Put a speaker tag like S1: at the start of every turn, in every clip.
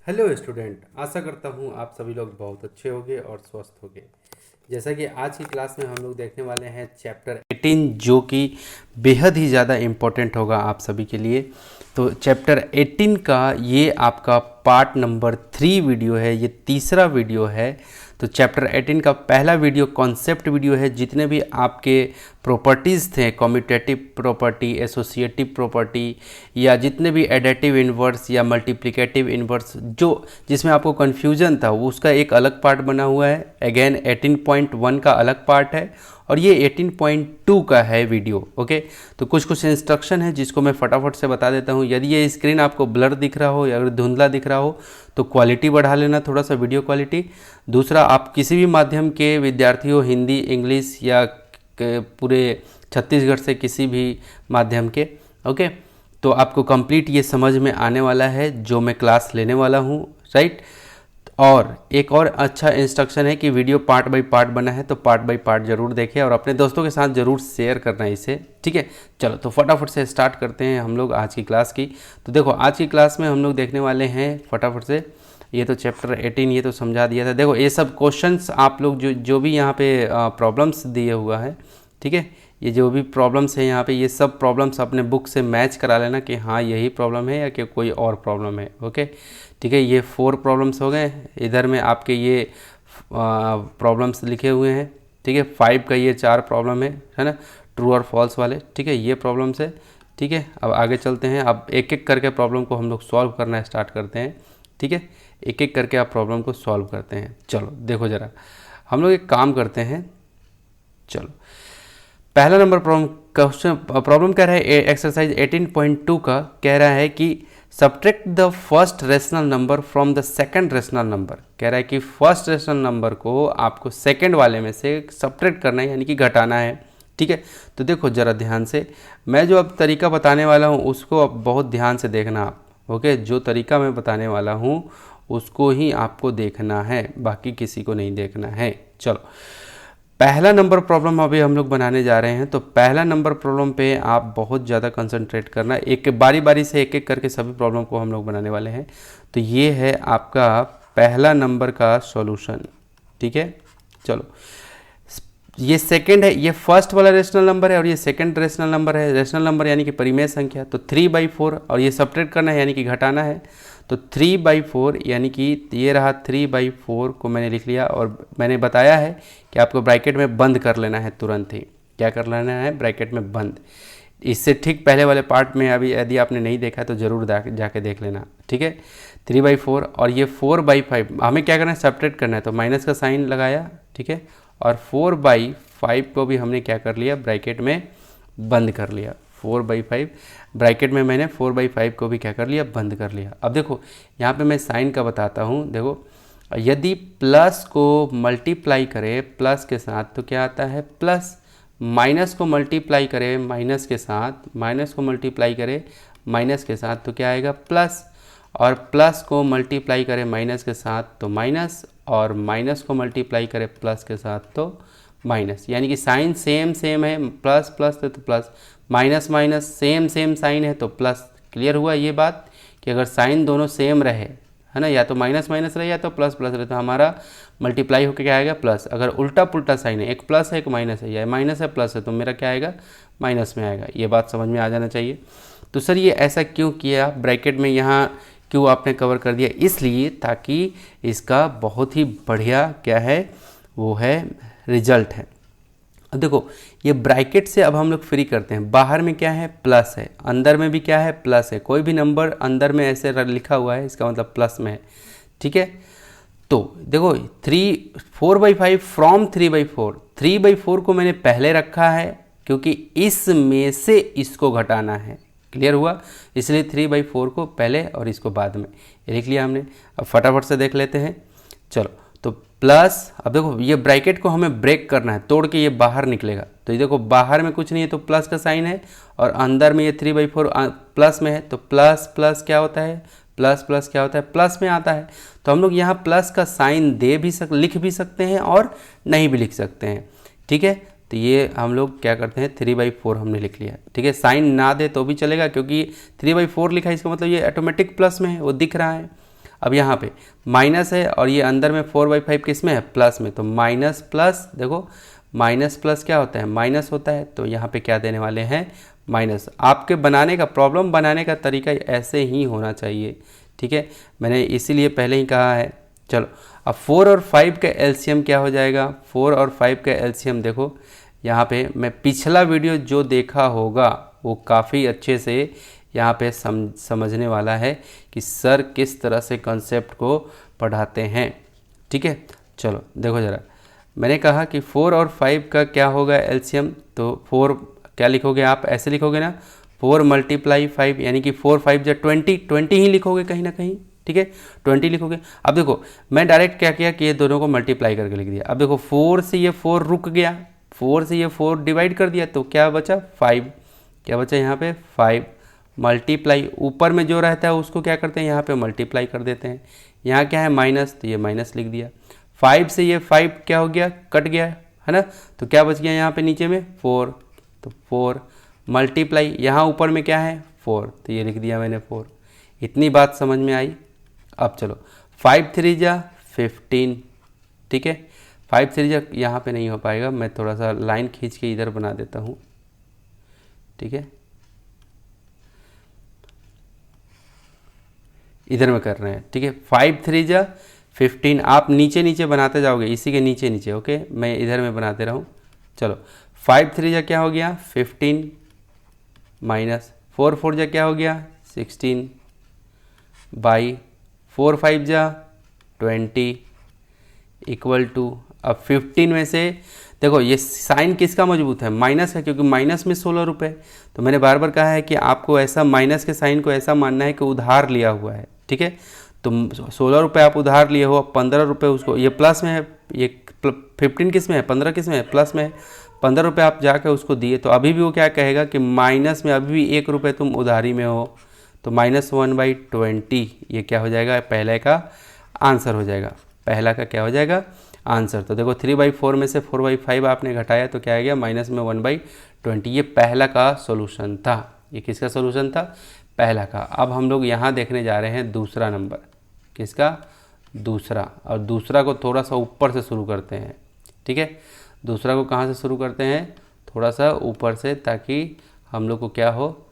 S1: Hello student, आशा करता हूँ आप सभी लोग बहुत अच्छे होंगे और स्वस्थ होंगे। जैसा कि आज की क्लास में हम लोग देखने वाले हैं चैप्टर 18, जो कि बेहद ही ज़्यादा इम्पोर्टेंट होगा आप सभी के लिए। तो चैप्टर 18 का ये आपका पार्ट नंबर 3 वीडियो है, ये तीसरा वीडियो है। तो चैप्टर 18 का पहला वीडियो कॉन्सेप्ट वीडियो है। जितने भी आपके प्रॉपर्टीज़ थे, कम्यूटेटिव प्रॉपर्टी, एसोसिएटिव प्रॉपर्टी, या जितने भी एडिटिव इन्वर्स या मल्टीप्लिकेटिव इन्वर्स जो जिसमें आपको कन्फ्यूजन था, वो उसका एक अलग पार्ट बना हुआ है। अगेन 18.1 का अलग पार्ट है और ये 18.2 का है वीडियो। ओके, तो कुछ इंस्ट्रक्शन है जिसको मैं फटाफट से बता देता हूँ। यदि ये स्क्रीन आपको ब्लर दिख रहा हो या अगर धुंधला दिख रहा हो तो क्वालिटी बढ़ा लेना थोड़ा सा, वीडियो क्वालिटी। दूसरा, आप किसी भी माध्यम के विद्यार्थी हो, हिंदी, इंग्लिश या पूरे छत्तीसगढ़ से किसी भी माध्यम के, ओके, तो आपको कंप्लीट ये समझ में आने वाला है जो मैं क्लास लेने वाला हूँ, राइट। और एक और अच्छा इंस्ट्रक्शन है कि वीडियो पार्ट बाय पार्ट बना है, तो पार्ट बाय पार्ट जरूर देखें और अपने दोस्तों के साथ ज़रूर शेयर करना है इसे, ठीक है। चलो, तो फटाफट से स्टार्ट करते हैं हम लोग आज की क्लास की। तो देखो, आज की क्लास में हम लोग देखने वाले हैं फटाफट से, ये तो चैप्टर 18 ये तो समझा दिया था। देखो, ये सब क्वेश्चंस आप लोग जो भी यहाँ पे प्रॉब्लम्स दिए हुआ है, ठीक है, ये जो भी प्रॉब्लम्स है यहाँ पे, ये सब प्रॉब्लम्स अपने बुक से मैच करा लेना कि हाँ यही प्रॉब्लम है या कि कोई और प्रॉब्लम है। ओके, ठीक है, ये 4 प्रॉब्लम्स हो गए। इधर में आपके ये प्रॉब्लम्स लिखे हुए हैं, ठीक है। 5 का ये 4 प्रॉब्लम है ना, ट्रू और फॉल्स वाले, ठीक है, ये प्रॉब्लम्स है, ठीक है। अब आगे चलते हैं, अब एक एक करके प्रॉब्लम को हम लोग सॉल्व करना स्टार्ट करते हैं, ठीक है। एक एक करके आप प्रॉब्लम को सॉल्व करते हैं। चलो देखो ज़रा, हम लोग एक काम करते हैं। चलो, पहला नंबर प्रॉब्लम कह रहा है, एक्सरसाइज 18.2 का कह रहा है कि subtract the first rational number from the second rational number. कह रहा है कि फर्स्ट रेशनल नंबर को आपको सेकंड वाले में से सब्ट्रैक्ट करना है, यानी कि घटाना है, ठीक है। तो देखो ज़रा ध्यान से, मैं जो अब तरीका बताने वाला हूँ उसको अब बहुत ध्यान से देखना आप, ओके। जो तरीका मैं बताने वाला हूँ उसको ही आपको देखना है, बाकी किसी को नहीं देखना है। चलो, पहला नंबर प्रॉब्लम अभी हम लोग बनाने जा रहे हैं। तो पहला नंबर प्रॉब्लम पे आप बहुत ज़्यादा कंसंट्रेट करना, एक बारी बारी से एक एक करके सभी प्रॉब्लम को हम लोग बनाने वाले हैं। तो ये है आपका पहला नंबर का सॉल्यूशन, ठीक है। चलो, ये सेकंड है, ये फर्स्ट वाला रेशनल नंबर है और ये सेकंड रेशनल नंबर है। रेशनल नंबर यानी कि परिमेय संख्या, तो 3/4 और ये सब्ट्रैक्ट करना है यानी कि घटाना है। तो 3/4 यानी कि ये रहा 3/4 को मैंने लिख लिया और मैंने बताया है कि आपको ब्रैकेट में बंद कर लेना है तुरंत ही। क्या कर लेना है? ब्रैकेट में बंद। इससे ठीक पहले वाले पार्ट में अभी यदि आपने नहीं देखा है तो ज़रूर जाके देख लेना, ठीक है। 3/4 और ये 4/5, हमें क्या करना है? सब्ट्रैक्ट करना है, तो माइनस का साइन लगाया, ठीक है। और 4/5 को भी हमने क्या कर लिया? ब्रैकेट में बंद कर लिया। 4/5 ब्रैकेट में मैंने 4/5 को भी क्या कर लिया? बंद कर लिया। अब देखो, यहाँ पे मैं साइन का बताता हूँ। देखो, यदि प्लस को मल्टीप्लाई करें प्लस के साथ तो क्या आता है? प्लस। माइनस को मल्टीप्लाई करें माइनस के साथ, माइनस को मल्टीप्लाई करें माइनस के साथ तो क्या आएगा? प्लस। और प्लस को मल्टीप्लाई करें माइनस के साथ तो माइनस, और माइनस को मल्टीप्लाई करें प्लस के साथ तो माइनस। यानी कि साइन सेम सेम है, प्लस प्लस तो plus, minus minus same same sign है तो प्लस। क्लियर हुआ ये बात कि अगर साइन दोनों सेम रहे, है ना, या तो माइनस माइनस रहे या तो प्लस प्लस रहे, तो हमारा मल्टीप्लाई होकर क्या आएगा? प्लस। अगर उल्टा पुल्टा साइन है, एक प्लस है एक माइनस है, या माइनस है प्लस है, तो मेरा क्या आएगा? माइनस में आएगा। ये बात समझ में आ जाना चाहिए। तो सर ये ऐसा क्यों किया? ब्रैकेट में यहाँ क्यों आपने कवर कर दिया? इसलिए ताकि इसका बहुत ही बढ़िया क्या है, वो है रिजल्ट है। अब देखो, ये ब्रैकेट से अब हम लोग फ्री करते हैं। बाहर में क्या है? प्लस है, अंदर में भी क्या है? प्लस है। कोई भी नंबर अंदर में ऐसे लिखा हुआ है इसका मतलब प्लस में है, ठीक है। तो देखो, 4/5 फ्रॉम 3/4, 3/4 को मैंने पहले रखा है क्योंकि इसमें से इसको घटाना है। क्लियर हुआ? इसलिए 3/4 को पहले और इसको बाद में, ये लिख लिया हमने। अब फटाफट से देख लेते हैं। चलो, तो प्लस, अब देखो ये ब्रैकेट को हमें ब्रेक करना है, तोड़ के ये बाहर निकलेगा। तो ये देखो, बाहर में कुछ नहीं है तो प्लस का साइन है, और अंदर में ये 3/4 प्लस में है, तो प्लस प्लस क्या होता है? प्लस प्लस क्या होता है? प्लस में आता है। तो हम लोग यहाँ प्लस का साइन लिख भी सकते हैं और नहीं भी लिख सकते हैं, ठीक है। तो ये हम लोग क्या करते हैं? 3/4 हमने लिख लिया, ठीक है। साइन ना दे तो भी चलेगा क्योंकि 3/4 लिखा है, इसका मतलब ये ऑटोमेटिक प्लस में है, वो दिख रहा है। अब यहाँ पे माइनस है और ये अंदर में 4/5 किस में है, प्लस में, तो माइनस प्लस, देखो माइनस प्लस क्या होता है, माइनस होता है, तो यहाँ पे क्या देने वाले हैं, माइनस। आपके बनाने का, प्रॉब्लम बनाने का तरीका ऐसे ही होना चाहिए, ठीक है, मैंने इसीलिए पहले ही कहा है। चलो अब 4 और 5 का एलसीएम क्या हो जाएगा, 4 और 5 का एलसीएम देखो यहाँ पे, मैं पिछला वीडियो जो देखा होगा वो काफ़ी अच्छे से यहाँ पे समझने वाला है कि सर किस तरह से कॉन्सेप्ट को पढ़ाते हैं, ठीक है। चलो देखो ज़रा, मैंने कहा कि 4 और 5 का क्या होगा एलसीएम, तो 4 क्या लिखोगे आप, ऐसे लिखोगे ना, 4 × 5 यानी कि 4 5 जा 20 ही लिखोगे कहीं ना कहीं, ठीक है, 20 लिखोगे। अब देखो मैं डायरेक्ट क्या किया कि ये दोनों को मल्टीप्लाई करके लिख दिया। अब देखो 4 से ये 4 रुक गया, 4 से ये 4 डिवाइड कर दिया, तो क्या बचा 5, क्या बचा यहाँ पे 5, मल्टीप्लाई ऊपर में जो रहता है उसको क्या करते हैं यहाँ पे मल्टीप्लाई कर देते हैं। यहाँ क्या है माइनस, तो ये माइनस लिख दिया। 5 से ये 5 क्या हो गया, कट गया है ना, तो क्या बच गया यहाँ पे नीचे में 4, तो 4 मल्टीप्लाई यहाँ ऊपर में क्या है 4, तो ये लिख दिया मैंने 4। इतनी बात समझ में आई। अब चलो 5 3 जा 15, ठीक है, 5 3 जा यहाँ पे नहीं हो पाएगा, मैं थोड़ा सा लाइन खींच के इधर बना देता हूँ, ठीक है, इधर में कर रहे हैं, ठीक है। 5 3 जा 15, आप नीचे नीचे बनाते जाओगे, इसी के नीचे नीचे, ओके, मैं इधर में बनाते रहूँ। चलो 5 3 जा क्या हो गया 15 माइनस 4 4 जा क्या हो गया 16 बाई 4 5 जा 20 इक्वल टू, अब 15 में से देखो ये साइन किसका मजबूत है, माइनस है, क्योंकि माइनस में 16 रुपये। तो मैंने बार बार कहा है कि आपको ऐसा माइनस के साइन को ऐसा मानना है कि उधार लिया हुआ है, ठीक है, तो 16 रुपये आप उधार लिए हो, 15 रुपये उसको, ये प्लस में है, ये 15 किस में है, 15 किस में है, प्लस में है, 15 रुपये आप जाकर उसको दिए, तो अभी भी वो क्या कहेगा कि माइनस में अभी भी 1 रुपये तुम उधारी में हो, तो -1/20 ये क्या हो जाएगा, पहले का आंसर हो जाएगा, पहला का क्या हो जाएगा आंसर। तो देखो 3/4 में से 4/5 आपने घटाया तो क्या आ गया माइनस में 1/20, ये पहला का सोल्यूशन था। ये किसका सोल्यूशन था, पहला का। अब हम लोग यहाँ देखने जा रहे हैं दूसरा नंबर, किसका, दूसरा, और दूसरा को थोड़ा सा ऊपर से शुरू करते हैं, ठीक है, दूसरा को कहाँ से शुरू करते हैं, थोड़ा सा ऊपर से, ताकि हम लोग को क्या हो,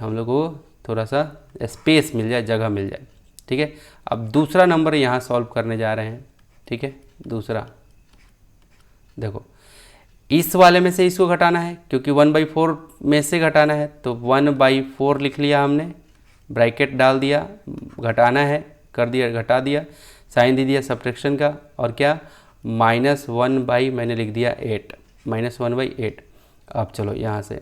S1: हम लोग को थोड़ा सा स्पेस मिल जाए, जगह मिल जाए, ठीक है। अब दूसरा नंबर यहाँ सॉल्व करने जा रहे हैं, ठीक है, दूसरा देखो इस वाले में से इसको घटाना है, क्योंकि 1/4 में से घटाना है, तो 1/4 लिख लिया हमने, ब्रैकेट डाल दिया, घटाना है, कर दिया, घटा दिया, साइन दे दिया सब्ट्रैक्शन का, और क्या -1 मैंने लिख दिया 8, -1/8। अब चलो यहाँ से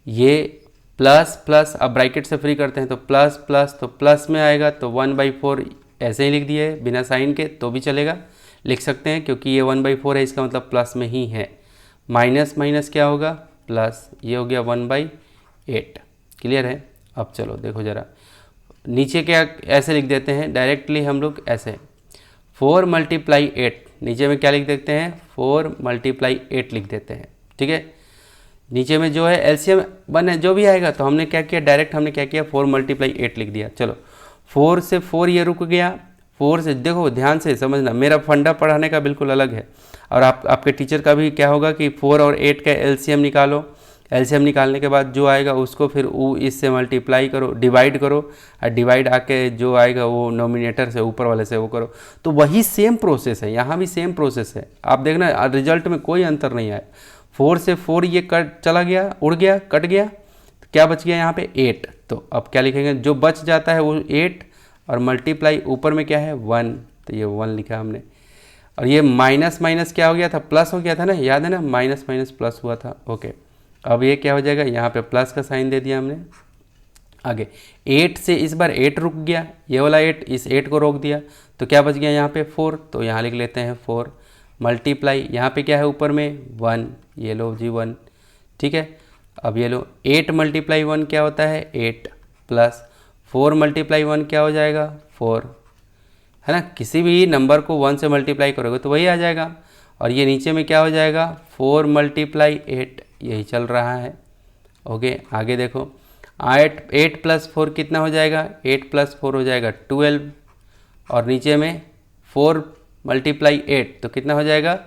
S1: ये प्लस प्लस, अब ब्रैकेट से फ्री करते हैं, तो प्लस प्लस, तो प्लस में आएगा, तो 1/4 ऐसे ही लिख दिए बिना साइन के, तो भी चलेगा, लिख सकते हैं, क्योंकि ये 1/4 है, इसका मतलब प्लस में ही है। माइनस माइनस क्या होगा प्लस, ये हो गया 1/8, क्लियर है। अब चलो देखो ज़रा नीचे क्या, ऐसे लिख देते हैं डायरेक्टली हम लोग, ऐसे 4 × 8, नीचे में क्या लिख देते हैं 4 × 8 लिख देते हैं, ठीक है। नीचे में जो है एलसीएम बने जो भी आएगा, तो हमने क्या किया, डायरेक्ट हमने क्या किया 4 × 8 लिख दिया। चलो 4 से 4 ये रुक गया, 4 से देखो ध्यान से समझना, मेरा फंडा पढ़ाने का बिल्कुल अलग है, और आपके टीचर का भी क्या होगा कि 4 और 8 का एलसीएम निकालो, एलसीएम निकालने के बाद जो आएगा उसको फिर इससे मल्टीप्लाई करो, डिवाइड करो, और डिवाइड आके जो आएगा वो नोमिनेटर से ऊपर वाले से वो करो। तो वही सेम प्रोसेस है, यहाँ भी सेम प्रोसेस है, आप देखना रिजल्ट में कोई अंतर नहीं आया। 4 से 4 ये कट चला गया, उड़ गया, कट गया, तो क्या बच गया यहाँ पे 8, तो अब क्या लिखेंगे, जो बच जाता है वो 8, और मल्टीप्लाई ऊपर में क्या है 1, तो ये 1 लिखा हमने, और ये माइनस माइनस क्या हो गया था, प्लस हो गया था ना, याद है ना, माइनस माइनस प्लस हुआ था, ओके। अब ये क्या हो जाएगा, यहाँ पे प्लस का साइन दे दिया हमने। आगे 8 से इस बार 8 रुक गया, ये वाला 8 इस 8 को रोक दिया, तो क्या बच गया यहाँ पे 4, तो यहाँ लिख लेते हैं 4, मल्टीप्लाई यहाँ पे क्या है ऊपर में 1, ये लो जी 1, ठीक है। अब ये लो 8 × 1 क्या होता है 8, प्लस 4 × 1 क्या हो जाएगा 4, है ना, किसी भी नंबर को 1 से मल्टीप्लाई करोगे तो वही आ जाएगा। और ये नीचे में क्या हो जाएगा 4 × 8, यही चल रहा है, ओके। आगे देखो 8 + 4 कितना हो जाएगा, 8 + 4 हो जाएगा 12, और नीचे में 4 × 8 तो कितना हो जाएगा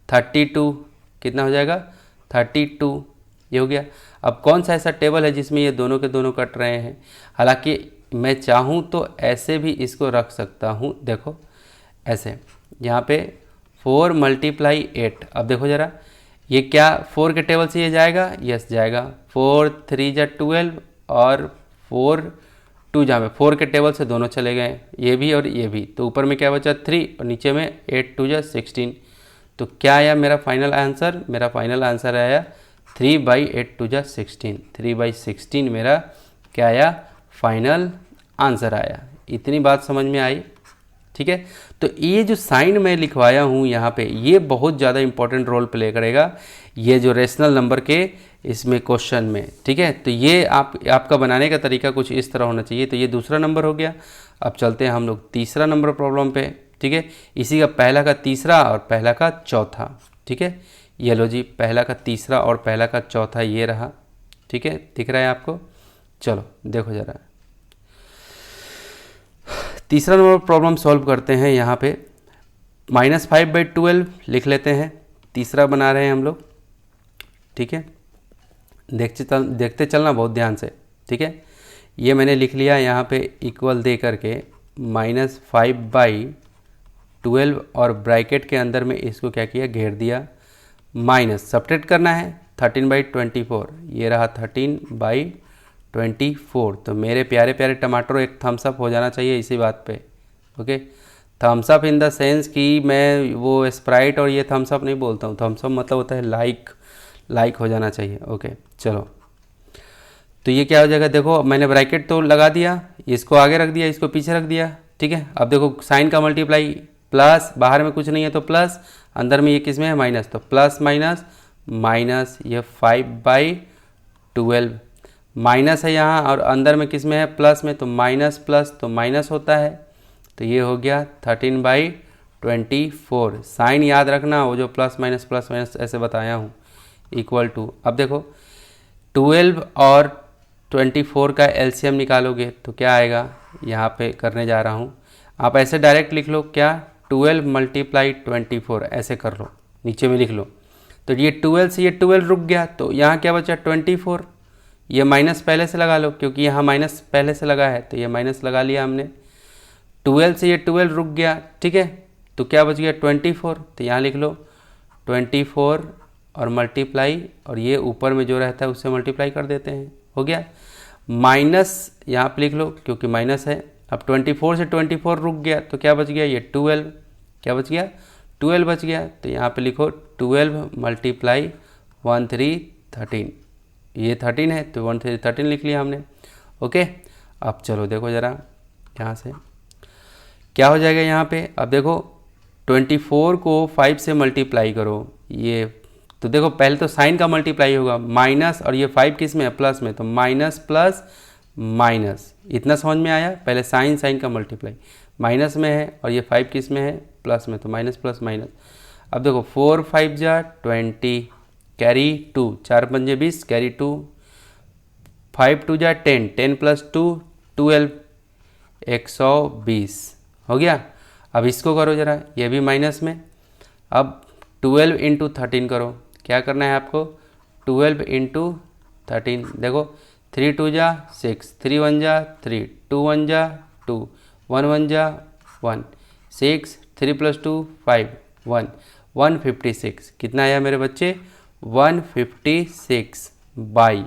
S1: 32। कितना हो जाएगा 32, ये हो गया। अब कौन सा ऐसा टेबल है जिसमें ये दोनों के दोनों कट रहे हैं? हालांकि मैं चाहूँ तो ऐसे भी इसको रख सकता हूँ, देखो ऐसे, यहाँ पे 4 × 8। अब देखो ज़रा, ये क्या 4 के टेबल से ये जाएगा? यस जाएगा। 4 × 3 = 12 और 4 2 जहाँ पे 4 के टेबल से दोनों चले गए, ये भी और ये भी, तो ऊपर में क्या बचा 3 और नीचे में 8 × 2 = 16। तो क्या आया मेरा फाइनल आंसर? मेरा फाइनल आंसर आया 3/8 × 2 = 16। 3/16 मेरा क्या आया? फाइनल आंसर आया। इतनी बात समझ में आई? ठीक है। तो ये जो साइन मैं लिखवाया हूँ यहाँ पे, ये बहुत ज़्यादा इंपॉर्टेंट रोल प्ले करेगा ये जो रेशनल नंबर के इसमें क्वेश्चन में। ठीक है, तो ये आपका बनाने का तरीका कुछ इस तरह होना चाहिए। तो ये दूसरा नंबर हो गया। अब चलते हैं हम लोग तीसरा नंबर प्रॉब्लम पे। ठीक है, इसी का पहला का तीसरा और पहला का चौथा। ठीक है, ये लो जी, पहला का तीसरा और पहला का चौथा ये रहा। ठीक है, दिख रहा है आपको? चलो देखो ज़रा, तीसरा नंबर प्रॉब्लम सॉल्व करते हैं। यहाँ पे -5/12 लिख लेते हैं, तीसरा बना रहे हैं हम लोग। ठीक है, देखते चलना बहुत ध्यान से। ठीक है, ये मैंने लिख लिया यहाँ पे इक्वल दे करके -5/12 और ब्रैकेट के अंदर में इसको क्या किया, घेर दिया। माइनस सब्ट्रैक्ट करना है 13/24, ये रहा 13/24। तो मेरे प्यारे प्यारे टमाटर एक थम्स अप हो जाना चाहिए इसी बात पे। Okay, thumbs up in the sense कि मैं वो स्प्राइट और ये थम्स अप नहीं बोलता हूँ। थम्स अप मतलब होता है लाइक हो जाना चाहिए। ओके चलो, तो ये क्या हो जाएगा, देखो मैंने ब्रैकेट तो लगा दिया, इसको आगे रख दिया, इसको पीछे रख दिया। ठीक है, अब देखो साइन का मल्टीप्लाई, प्लस बाहर में कुछ नहीं है तो प्लस, अंदर में ये किस में है माइनस, तो प्लस माइनस माइनस, ये 5/12 माइनस है यहाँ, और अंदर में किस में है प्लस में, तो माइनस प्लस तो माइनस होता है। तो ये हो गया 13/24। साइन याद रखना, वो जो प्लस माइनस ऐसे बताया हूँ, इक्वल टू। अब देखो 12 और 24 का एलसीएम निकालोगे तो क्या आएगा, यहाँ पे करने जा रहा हूँ। आप ऐसे डायरेक्ट लिख लो, क्या 12 × 24 ऐसे कर लो, नीचे में लिख लो। तो ये 12 से ये 12 रुक गया, तो यहाँ क्या बचा 24। ये माइनस पहले से लगा लो क्योंकि यहाँ माइनस पहले से लगा है, तो ये माइनस लगा लिया हमने। 12 से ये 12 रुक गया। ठीक है, तो क्या बच गया 24, तो यहाँ लिख लो 24 और मल्टीप्लाई, और ये ऊपर में जो रहता है उससे मल्टीप्लाई कर देते हैं, हो गया। माइनस यहाँ पे लिख लो क्योंकि माइनस है। अब 24 से 24 रुक गया, तो क्या बच गया, ये 12, क्या बच गया 12 बच गया। तो यहाँ पे लिखो 12 × 13 13, ये 13 है तो 13 13 लिख लिया हमने। ओके, अब चलो देखो ज़रा यहाँ से क्या हो जाएगा यहाँ पे। अब देखो 24 को 5 से मल्टीप्लाई करो, ये तो देखो पहले तो साइन का मल्टीप्लाई होगा, माइनस और ये 5 किस में है प्लस में, तो माइनस प्लस माइनस, इतना समझ में आया। पहले साइन का मल्टीप्लाई माइनस में है और ये 5 किस में है प्लस में, तो माइनस प्लस माइनस। अब देखो 4 × 5 = 20, कैरी 2, 4 × 5 = 20, कैरी 2, 5 × 2 = 10, 10 + 2 12, 120 हो गया। अब इसको करो ज़रा, ये भी माइनस में। अब 12 × 13 करो, क्या करना है आपको, 12 × 13, देखो 3 × 2 = 6, 3 × 1 = 3, 2 × 1 = 2, 1 × 1 = 1, 6, 3 + 2 5, 1, 156। कितना आया मेरे बच्चे, 156 बाई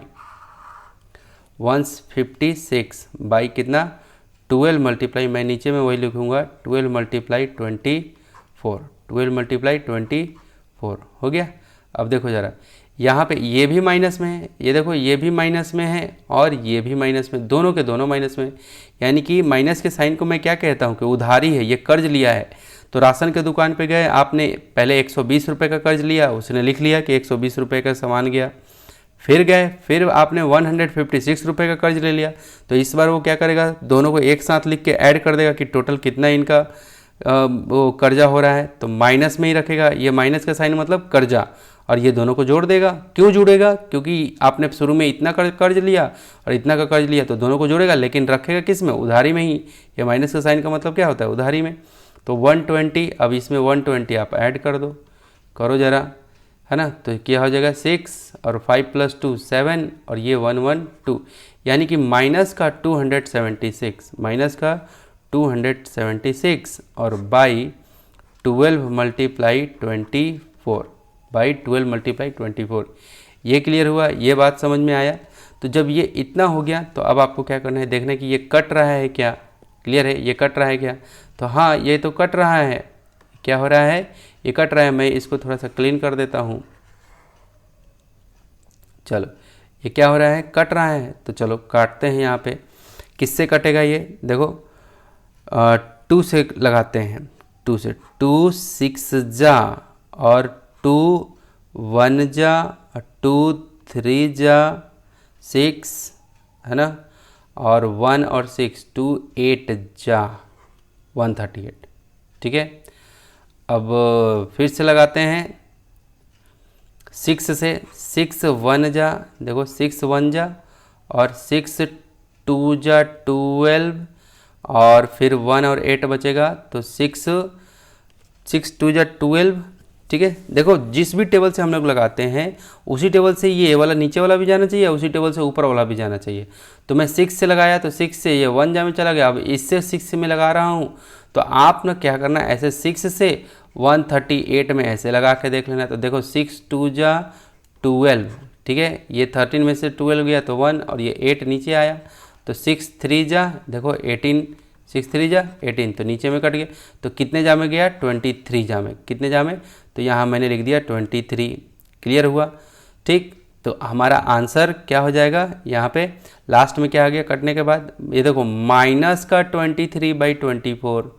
S1: 156 बाई कितना 12 मल्टीप्लाई, मैं नीचे में वही लिखूँगा 12 × 24, 12 × 24 हो गया। अब देखो ज़रा यहाँ पे ये भी माइनस में है, ये देखो ये भी माइनस में है और ये भी माइनस में, दोनों के दोनों माइनस में। यानी कि माइनस के साइन को मैं क्या कहता हूँ कि उधारी है, ये कर्ज लिया है। तो राशन के दुकान पे गए, आपने पहले 120 रुपये का कर्ज लिया, उसने लिख लिया कि 120 रुपये का सामान गया। फिर गए, फिर आपने 156 रुपये का कर्ज ले लिया, तो इस बार वो क्या करेगा, दोनों को एक साथ लिख के ऐड कर देगा कि टोटल कितना इनका वो कर्जा हो रहा है तो माइनस में ही रखेगा, ये माइनस का साइन मतलब कर्जा, और ये दोनों को जोड़ देगा। क्यों जुड़ेगा? क्योंकि आपने शुरू में इतना कर्ज लिया और इतना का कर्ज लिया तो दोनों को जोड़ेगा, लेकिन रखेगा किस में? उधारी में ही। ये माइनस का साइन का मतलब क्या होता है? उधारी में। तो 120, अब इसमें 120 आप ऐड कर दो, करो ज़रा, है ना, तो क्या हो जाएगा 6 और 5 + 2 7 और ये 112, यानी कि माइनस का 276, माइनस का 276 और बाई 12 × 24, बाई 12 × 24। ये क्लियर हुआ? ये बात समझ में आया? तो जब ये इतना हो गया तो अब आपको क्या करना है, देखना है कि ये कट रहा है क्या। क्लियर है? ये कट रहा है क्या? तो हाँ, ये तो कट रहा है। क्या हो रहा है? ये कट रहा है। मैं इसको थोड़ा सा क्लीन कर देता हूँ। चलो, ये क्या हो रहा है? कट रहा है। तो चलो काटते हैं। यहाँ पे किससे कटेगा ये? देखो 2 से लगाते हैं, 2 से। 2 6 जा और 2 1 जा और 2 3 जा 6, है ना, और 1 और 6 2 8 जा 138। ठीक है, अब फिर से लगाते हैं 6 से। 6 1 जा, देखो 6 1 जा और 6 2 जा 12 और फिर 1 और 8 बचेगा तो 6 2 जा 12। ठीक है, देखो जिस भी टेबल से हम लोग लगाते हैं उसी टेबल से ये वाला नीचे वाला भी जाना चाहिए, उसी टेबल से ऊपर वाला भी जाना चाहिए। तो मैं 6 से लगाया तो 6 से ये 1 जा में चला गया। अब इससे 6 से मैं लगा रहा हूँ तो आप ना क्या करना है, ऐसे 6 से 138 में ऐसे लगा के देख लेना। तो देखो 6 2 जा 12, ठीक है, ये 13 में से 12 गया तो 1 और ये 8 नीचे आया तो 6 3 जा, देखो 18, 6 3 जा 18 तो नीचे में कट गया। तो कितने जा में गया? 23 जा में। कितने जा में? तो यहाँ मैंने लिख दिया 23। क्लियर हुआ? ठीक, तो हमारा आंसर क्या हो जाएगा? यहाँ पे लास्ट में क्या आ गया कटने के बाद? ये देखो माइनस का 23/24।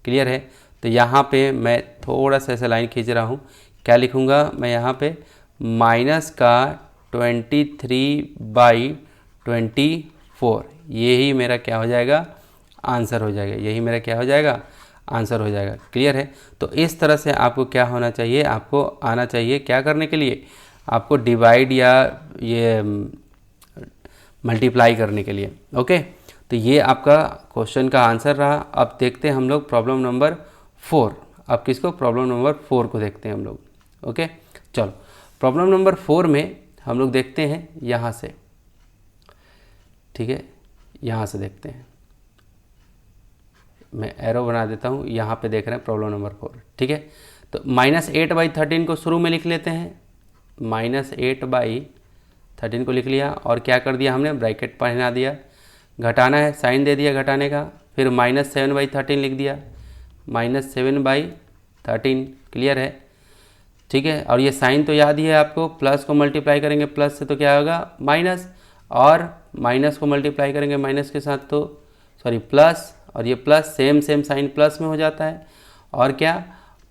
S1: क्लियर है? तो यहाँ पे मैं थोड़ा सा ऐसा लाइन खींच रहा हूँ। क्या लिखूँगा मैं यहाँ पे? माइनस का 23/24। यही मेरा क्या हो जाएगा? आंसर हो जाएगा। यही मेरा क्या हो जाएगा? आंसर हो जाएगा। क्लियर है? तो इस तरह से आपको क्या होना चाहिए? आपको आना चाहिए क्या करने के लिए? आपको डिवाइड या ये मल्टीप्लाई करने के लिए। ओके, तो ये आपका क्वेश्चन का आंसर रहा। अब देखते हैं हम लोग प्रॉब्लम नंबर 4। अब किसको? प्रॉब्लम नंबर 4 को देखते हैं हम लोग। ओके, चलो प्रॉब्लम नंबर 4 में हम लोग देखते हैं यहाँ से। ठीक है, यहाँ से देखते हैं। मैं एरो बना देता हूँ। यहाँ पे देख रहे हैं प्रॉब्लम नंबर 4। ठीक है, तो -8/13 को शुरू में लिख लेते हैं। -8/13 को लिख लिया और क्या कर दिया हमने? ब्रैकेट पहना दिया। घटाना है, साइन दे दिया घटाने का। फिर -7/13 लिख दिया, -7/13। क्लियर है? ठीक है, और ये साइन तो याद ही है आपको। प्लस को मल्टीप्लाई करेंगे प्लस से तो क्या होगा? माइनस, और माइनस को मल्टीप्लाई करेंगे माइनस के साथ तो सॉरी प्लस, और ये प्लस सेम साइन प्लस में हो जाता है। और क्या?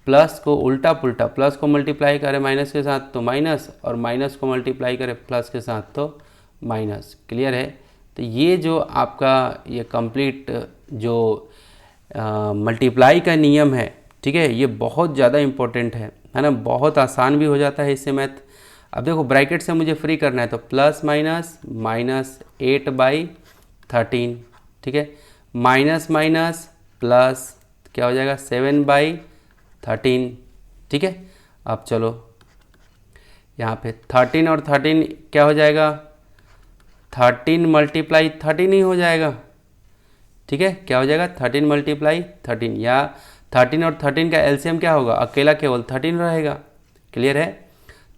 S1: प्लस को उल्टा पुल्टा, प्लस को मल्टीप्लाई करें माइनस के साथ तो माइनस, और माइनस को मल्टीप्लाई करें प्लस के साथ तो माइनस। क्लियर है? तो ये जो आपका ये कंप्लीट जो मल्टीप्लाई का नियम है, ठीक है, ये बहुत ज़्यादा इम्पोर्टेंट है ना। बहुत आसान भी हो जाता है इससे मैथ। अब देखो ब्रैकेट से मुझे फ्री करना है तो प्लस माइनस -8/13। ठीक है, माइनस माइनस प्लस क्या हो जाएगा? 7/13। ठीक है, अब चलो यहाँ पे 13 और 13 क्या हो जाएगा? 13 × 13 ही हो जाएगा। ठीक है, क्या हो जाएगा? 13 × 13, या 13 और 13 का एलसीएम क्या होगा? अकेला केवल 13 रहेगा। क्लियर है?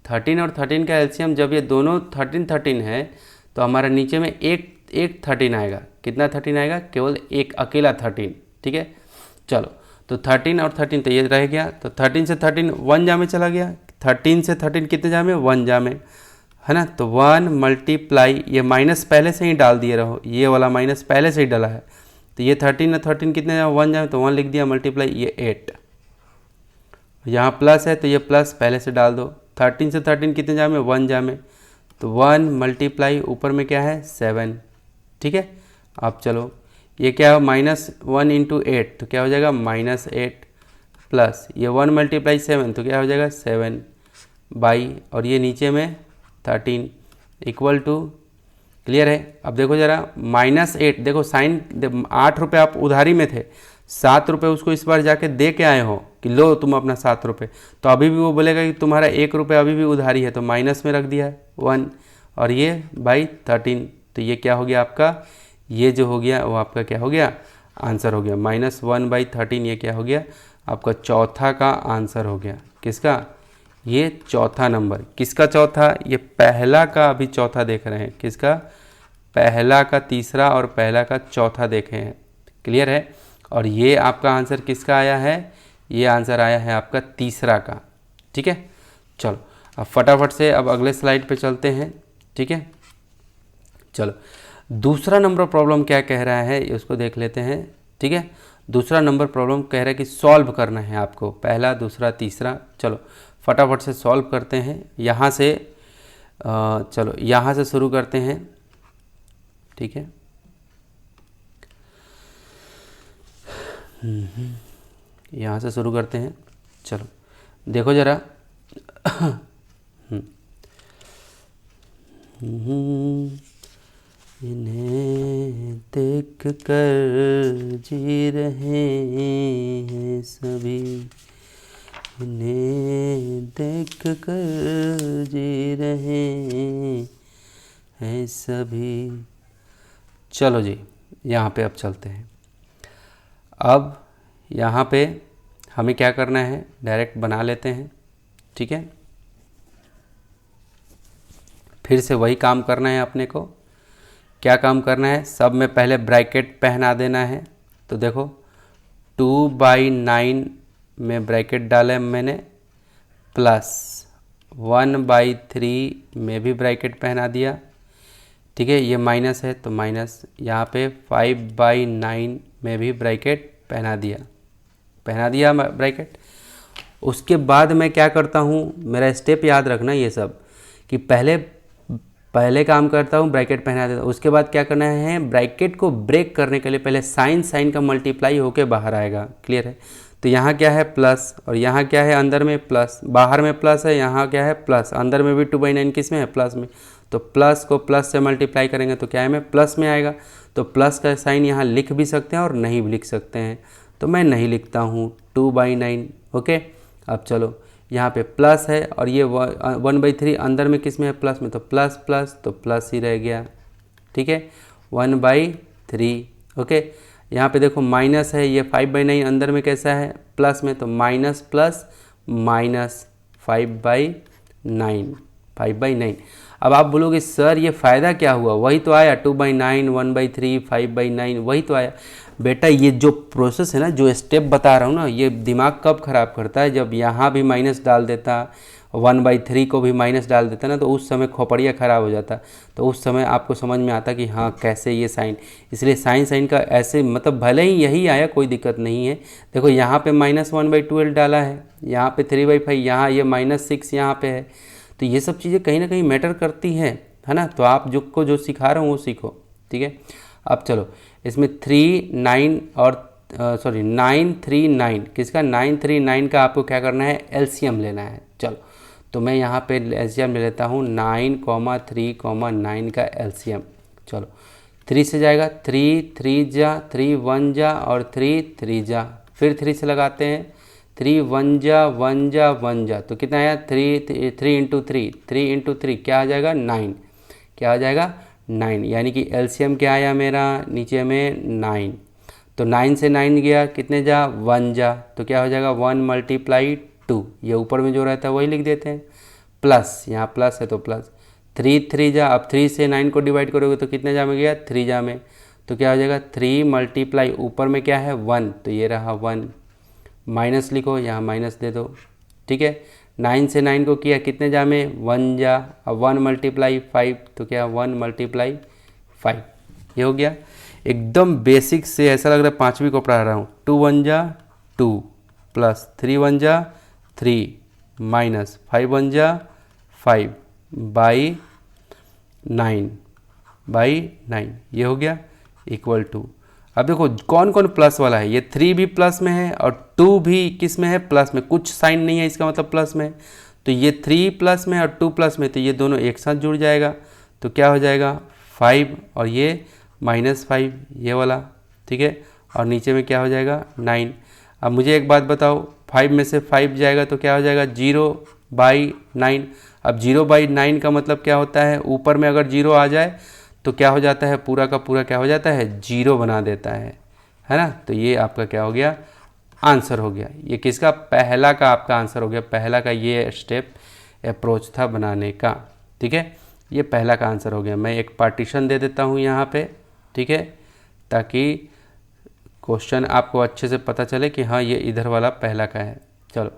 S1: 13 और 13 का एलसीएम जब ये दोनों 13 है तो हमारा नीचे में एक 13 आएगा। कितना 13 आएगा? केवल एक अकेला 13। ठीक है, चलो तो 13 और 13 तो ये रह गया। तो 13 से 13 1 जा में चला गया। 13 से 13 कितने जा में? 1 जा में, है ना। तो 1 × ये माइनस पहले से ही डाल दिए रहो, ये वाला माइनस पहले से ही डाला है। तो ये 13 और 13 कितने जा? 1 जा में, तो 1 लिख दिया, मल्टीप्लाई ये 8। यहाँ प्लस है तो ये प्लस पहले से डाल दो। 13 से 13 कितने जा में? 1 जा में, तो 1 × ऊपर में क्या है? 7। ठीक है, अब चलो ये क्या है -1 इंटू 8 तो क्या हो जाएगा -8 प्लस ये 1 मल्टीप्लाई 7 तो क्या हो जाएगा 7 बाई और ये नीचे में 13 इक्वल टू, क्लियर है। अब देखो जरा -8 देखो साइन 8 रुपये आप उधारी में थे, 7 रुपये उसको इस बार जाके दे के आए हो कि लो तुम अपना 7 रुपये, तो अभी भी वो बोलेगा कि तुम्हारा 1 रुपये अभी भी उधारी है, तो माइनस में रख दिया है 1 और ये बाई 13, तो ये क्या हो गया आपका, ये जो हो गया वो आपका क्या हो गया, आंसर हो गया -1/13। ये क्या हो गया आपका चौथा का आंसर हो गया। किसका, ये चौथा नंबर। किसका चौथा, ये पहला का अभी चौथा देख रहे हैं, किसका, पहला का तीसरा और पहला का चौथा देखे हैं, क्लियर है। और ये आपका आंसर किसका आया है, ये आंसर आया है आपका तीसरा का, ठीक है। चलो अब फटाफट से अब अगले स्लाइड पे चलते हैं, ठीक है। चलो दूसरा नंबर प्रॉब्लम क्या कह रहा है उसको देख लेते हैं, ठीक है। दूसरा नंबर प्रॉब्लम कह रहा है कि सॉल्व करना है आपको, पहला दूसरा तीसरा। चलो फटाफट से सॉल्व करते हैं। यहाँ से चलो यहाँ से शुरू करते हैं, ठीक है। यहाँ से शुरू करते हैं। चलो देखो जरा इन्हें देख कर जी रहे हैं सभी, इन्हें देख कर जी रहे हैं सभी। चलो जी यहाँ पे अब चलते हैं। अब यहाँ पे हमें क्या करना है, डायरेक्ट बना लेते हैं, ठीक है। फिर से वही काम करना है अपने को। क्या काम करना है, सब में पहले ब्रैकेट पहना देना है। तो देखो 2/9 में ब्रैकेट डाला मैंने, प्लस 1/3 में भी ब्रैकेट पहना दिया, ठीक है। ये माइनस है तो माइनस, यहाँ पे 5/9 में भी ब्रैकेट पहना दिया ब्रैकेट। उसके बाद मैं क्या करता हूँ, मेरा स्टेप याद रखना ये सब, कि पहले काम करता हूँ ब्रैकेट पहना देता हूँ। उसके बाद क्या करना है, ब्रैकेट को ब्रेक करने के लिए पहले साइन का मल्टीप्लाई होके बाहर आएगा, क्लियर है। तो यहाँ क्या है प्लस, और यहाँ क्या है अंदर में प्लस, बाहर में प्लस है, यहाँ क्या है प्लस, अंदर में भी 2/9 किस में है, प्लस में। तो प्लस को प्लस से मल्टीप्लाई करेंगे तो क्या है में प्लस में आएगा। तो प्लस का साइन यहाँ लिख भी सकते हैं और नहीं भी लिख सकते हैं, तो मैं नहीं लिखता हूँ 2/9, ओके। अब चलो यहाँ पे प्लस है और ये 1/3 अंदर में किस में है, प्लस में, तो प्लस प्लस तो प्लस ही रह गया, ठीक है, 1/3, ओके। यहाँ पे देखो माइनस है, ये 5/9 अंदर में कैसा है, प्लस में, तो माइनस प्लस माइनस 5/9। अब आप बोलोगे सर ये फ़ायदा क्या हुआ, वही तो आया 2/9, 1/3, 5/9 वही तो आया। बेटा ये जो प्रोसेस है ना, जो स्टेप बता रहा हूँ ना, ये दिमाग कब ख़राब करता है, जब यहाँ भी माइनस डाल देता, 1/3 को भी माइनस डाल देता ना, तो उस समय खोपड़िया ख़राब हो जाता। तो उस समय आपको समझ में आता कि हाँ कैसे ये साइन, इसलिए साइन का ऐसे मतलब भले ही यही आया कोई दिक्कत नहीं है। देखो यहाँ पे -1/12 डाला है, यहाँ पे 3/5, यहाँ ये -6 यहाँ पे है। तो ये सब चीज़ें कहीं ना कहीं मैटर करती हैं, है ना। तो आप जो सिखा रहा हूँ वो सीखो, ठीक है। अब चलो इसमें 9, 3, 9 किसका, 9, 3, 9 का आपको क्या करना है, एलसीएम लेना है। चलो तो मैं यहाँ पे एलसीएम ले लेता हूँ, 9, 3, 9 का एलसीएम। चलो 3 से जाएगा, 3, 3 जा, 3 1 जा और 3 3 जा, फिर 3 से लगाते हैं, 3 1 जा 1 जा 1 जा, तो कितना आया 3 इंटू 3 क्या आ जाएगा 9, क्या आ जाएगा 9, यानी कि एलसीएम क्या आया मेरा नीचे में 9। तो 9 से 9 गया, कितने जा 1 जा, तो क्या हो जाएगा 1 × 2, ये ऊपर में जो रहता है वही लिख देते हैं, प्लस यहाँ प्लस है तो प्लस, 3 3 जा, अब 3 से 9 को डिवाइड करोगे तो कितने जा में गया 3 जा में, तो क्या हो जाएगा 3 × ऊपर में क्या है 1, तो ये रहा 1, माइनस लिखो यहाँ माइनस दे दो, ठीक है। 9 से 9 को किया कितने जा में 1 जा, अब 1 × 5, तो क्या 1 × 5, ये हो गया। एकदम बेसिक से ऐसा लग रहा है 5वीं को पढ़ा रहा हूँ। 2 1 जा 2 प्लस 3 1 जा 3 माइनस 5 1 जा 5/9 ये हो गया इक्वल टू। अब देखो कौन कौन प्लस वाला है, ये 3 भी प्लस में है और 2 भी किस में है, प्लस में, कुछ साइन नहीं है इसका मतलब प्लस में है। तो ये 3 प्लस में और 2 प्लस में, तो ये दोनों एक साथ जुड़ जाएगा, तो क्या हो जाएगा 5 और ये -5 ये वाला, ठीक है, और नीचे में क्या हो जाएगा 9। अब मुझे एक बात बताओ, 5 में से 5 जाएगा तो क्या हो जाएगा 0/9। अब 0/9 का मतलब क्या होता है, ऊपर में अगर 0 आ जाए तो क्या हो जाता है, पूरा का पूरा क्या हो जाता है, 0 बना देता है ना। तो ये आपका क्या हो गया, आंसर हो गया। ये किसका, पहला का आपका आंसर हो गया। पहला का ये स्टेप अप्रोच था बनाने का, ठीक है, ये पहला का आंसर हो गया। मैं एक पार्टीशन दे देता हूँ यहाँ पे, ठीक है, ताकि क्वेश्चन आपको अच्छे से पता चले कि हाँ ये इधर वाला पहला का है। चलो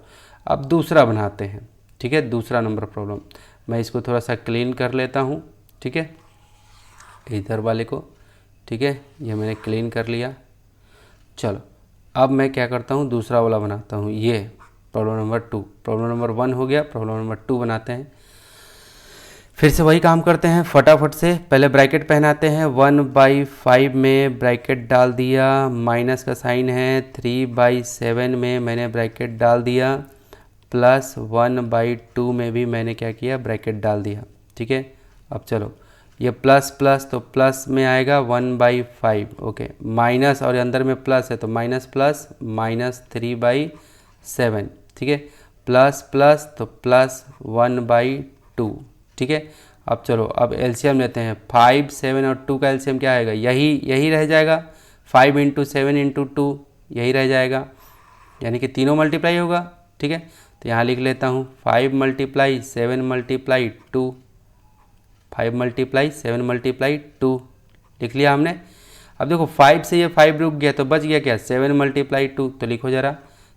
S1: अब दूसरा बनाते हैं, ठीक है, दूसरा नंबर प्रॉब्लम। मैं इसको थोड़ा सा क्लीन कर लेता हूँ, ठीक है, इधर वाले को, ठीक है, ये मैंने क्लीन कर लिया। चलो अब मैं क्या करता हूँ, दूसरा वाला बनाता हूँ, ये प्रॉब्लम नंबर 2। प्रॉब्लम नंबर 1 हो गया, प्रॉब्लम नंबर 2 बनाते हैं। फिर से वही काम करते हैं फटाफट से। पहले ब्रैकेट पहनाते हैं, 1/5 में ब्रैकेट डाल दिया, माइनस का साइन है, 3/7 में मैंने ब्रैकेट डाल दिया, प्लस 1/2 में भी मैंने क्या किया, ब्रैकेट डाल दिया, ठीक है। अब चलो ये प्लस प्लस तो प्लस में आएगा 1/5, ओके, माइनस और अंदर में प्लस है तो माइनस प्लस -3/7, ठीक है, प्लस प्लस तो प्लस 1/2, ठीक है। अब चलो अब एलसीएम लेते हैं, 5, 7 और 2 का एलसीएम क्या आएगा, यही रह जाएगा, 5 × 7 × 2 यही रह जाएगा, यानी कि तीनों मल्टीप्लाई होगा, ठीक है। तो यहाँ लिख लेता हूँ 5 × 7 × 2, 5 × 7 × 2 लिख लिया हमने। अब देखो 5 से ये 5 रुक गया तो बच गया क्या, 7 × 2, तो लिखो ज़रा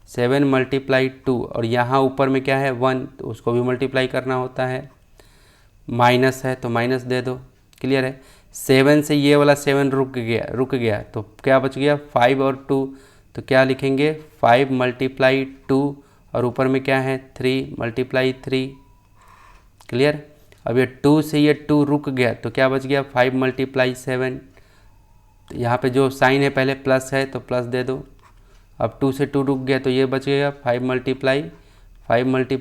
S1: 7 × 2, और यहाँ ऊपर में क्या है 1, तो उसको भी मल्टीप्लाई करना होता है, माइनस है तो माइनस दे दो, क्लियर है। 7 से ये वाला 7 रुक गया तो क्या बच गया 5 और 2, तो क्या लिखेंगे 5 × 2, और ऊपर में क्या है 3 × 3, क्लियर। अब ये 2 से ये 2 रुक गया तो क्या बच गया 5 × 7, तो यहाँ पे जो साइन है पहले प्लस है तो प्लस दे दो। अब 2 से 2 रुक गया तो ये बच गया 5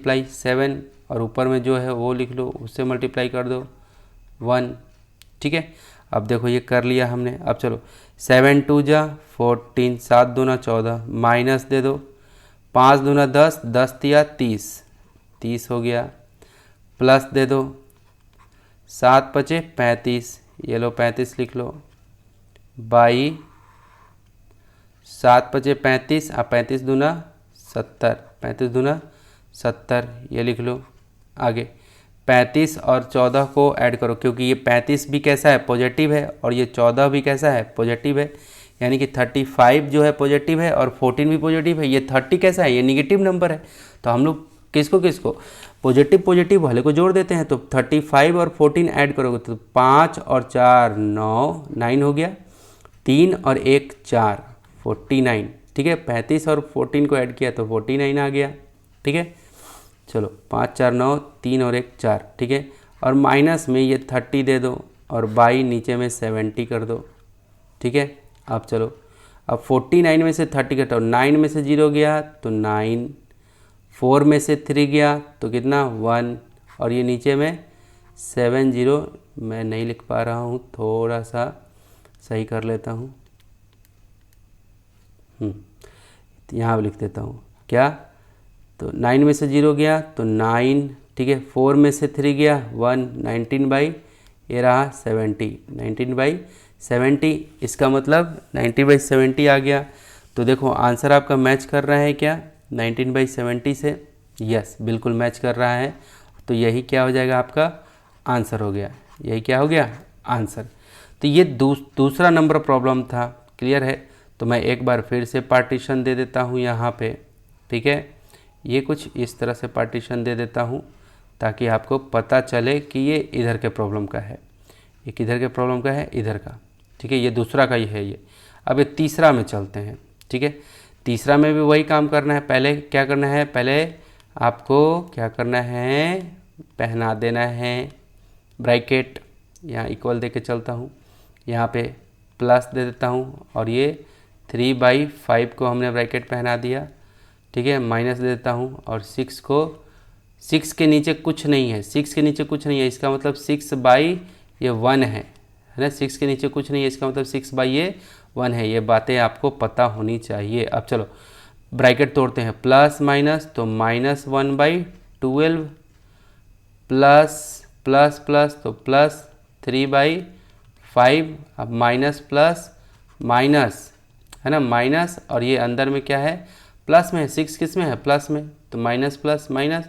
S1: × 7, और ऊपर में जो है वो लिख लो, उससे मल्टीप्लाई कर दो 1, ठीक है। अब देखो ये कर लिया हमने। अब चलो 7 × 2 = 14, 7 × 2 = 14, माइनस दे दो, 5 × 2 = 10, 10 × 3 = 30 हो गया, प्लस दे दो, 7 × 5 = 35, ये लो 35 लिख लो, बाई 7 × 5 = 35, अब 35 × 2 = 70, 35 × 2 = 70 ये लिख लो। आगे 35 और 14 को ऐड करो, क्योंकि ये 35 भी कैसा है पॉजिटिव है और ये 14 भी कैसा है पॉजिटिव है, यानी कि 35 जो है पॉजिटिव है और 14 भी पॉजिटिव है। ये 30 कैसा है, ये निगेटिव नंबर है। तो हम लोग किसको पॉजिटिव वाले को जोड़ देते हैं। तो 35 और 14 ऐड करोगे तो 5 और 4 9 हो गया, 3 और 1 4 49, ठीक है। 35 और 14 को ऐड किया तो 49 आ गया, ठीक है। चलो 5 4 9, 3 और 1 4, ठीक है। और माइनस में ये 30 दे दो और बाई नीचे में 70 कर दो, ठीक है। अब चलो अब 49 में से 30 घटाओ, 9 में से 0 गया तो 9, 4 में से 3 गया तो कितना 1, और ये नीचे में 70, मैं नहीं लिख पा रहा हूँ, थोड़ा सा सही कर लेता हूँ, यहाँ लिख देता हूँ क्या, तो 9 में से 0 गया तो 9, ठीक है। 4 में से 3 गया 1, 19 ये रहा 70, 19/70, इसका मतलब 90/70 आ गया। तो देखो आंसर आपका मैच कर रहा है क्या 19/70 से, यस बिल्कुल मैच कर रहा है। तो यही क्या हो जाएगा आपका आंसर हो गया, यही क्या हो गया आंसर। तो ये दूसरा नंबर प्रॉब्लम था, क्लियर है। तो मैं एक बार फिर से पार्टीशन दे देता हूँ यहाँ पे, ठीक है। ये कुछ इस तरह से पार्टीशन दे देता हूँ ताकि आपको पता चले कि ये इधर के प्रॉब्लम का है, ये किधर के प्रॉब्लम का है, इधर का, ठीक है। ये दूसरा का ही है ये। अब ये तीसरा में चलते हैं, ठीक है। तीसरा में भी वही काम करना है। पहले क्या करना है, पहले आपको क्या करना है, पहना देना है ब्रैकेट, यहाँ इक्वल दे के चलता हूँ, यहाँ पे प्लस दे देता हूँ और ये 3/5 को हमने ब्रैकेट पहना दिया, ठीक है, माइनस दे देता हूँ और 6 को, 6 के नीचे कुछ नहीं है, 6 के नीचे कुछ नहीं है, इसका मतलब 6/1 है ना, 6 के नीचे कुछ नहीं है, इसका मतलब 6/1 है। ये बातें आपको पता होनी चाहिए। अब चलो ब्रैकेट तोड़ते हैं, प्लस माइनस, तो -1/12 प्लस प्लस प्लस तो प्लस 3/5, अब माइनस प्लस माइनस है ना, माइनस, और ये अंदर में क्या है, प्लस में है, 6 किस में है, प्लस में, तो माइनस प्लस माइनस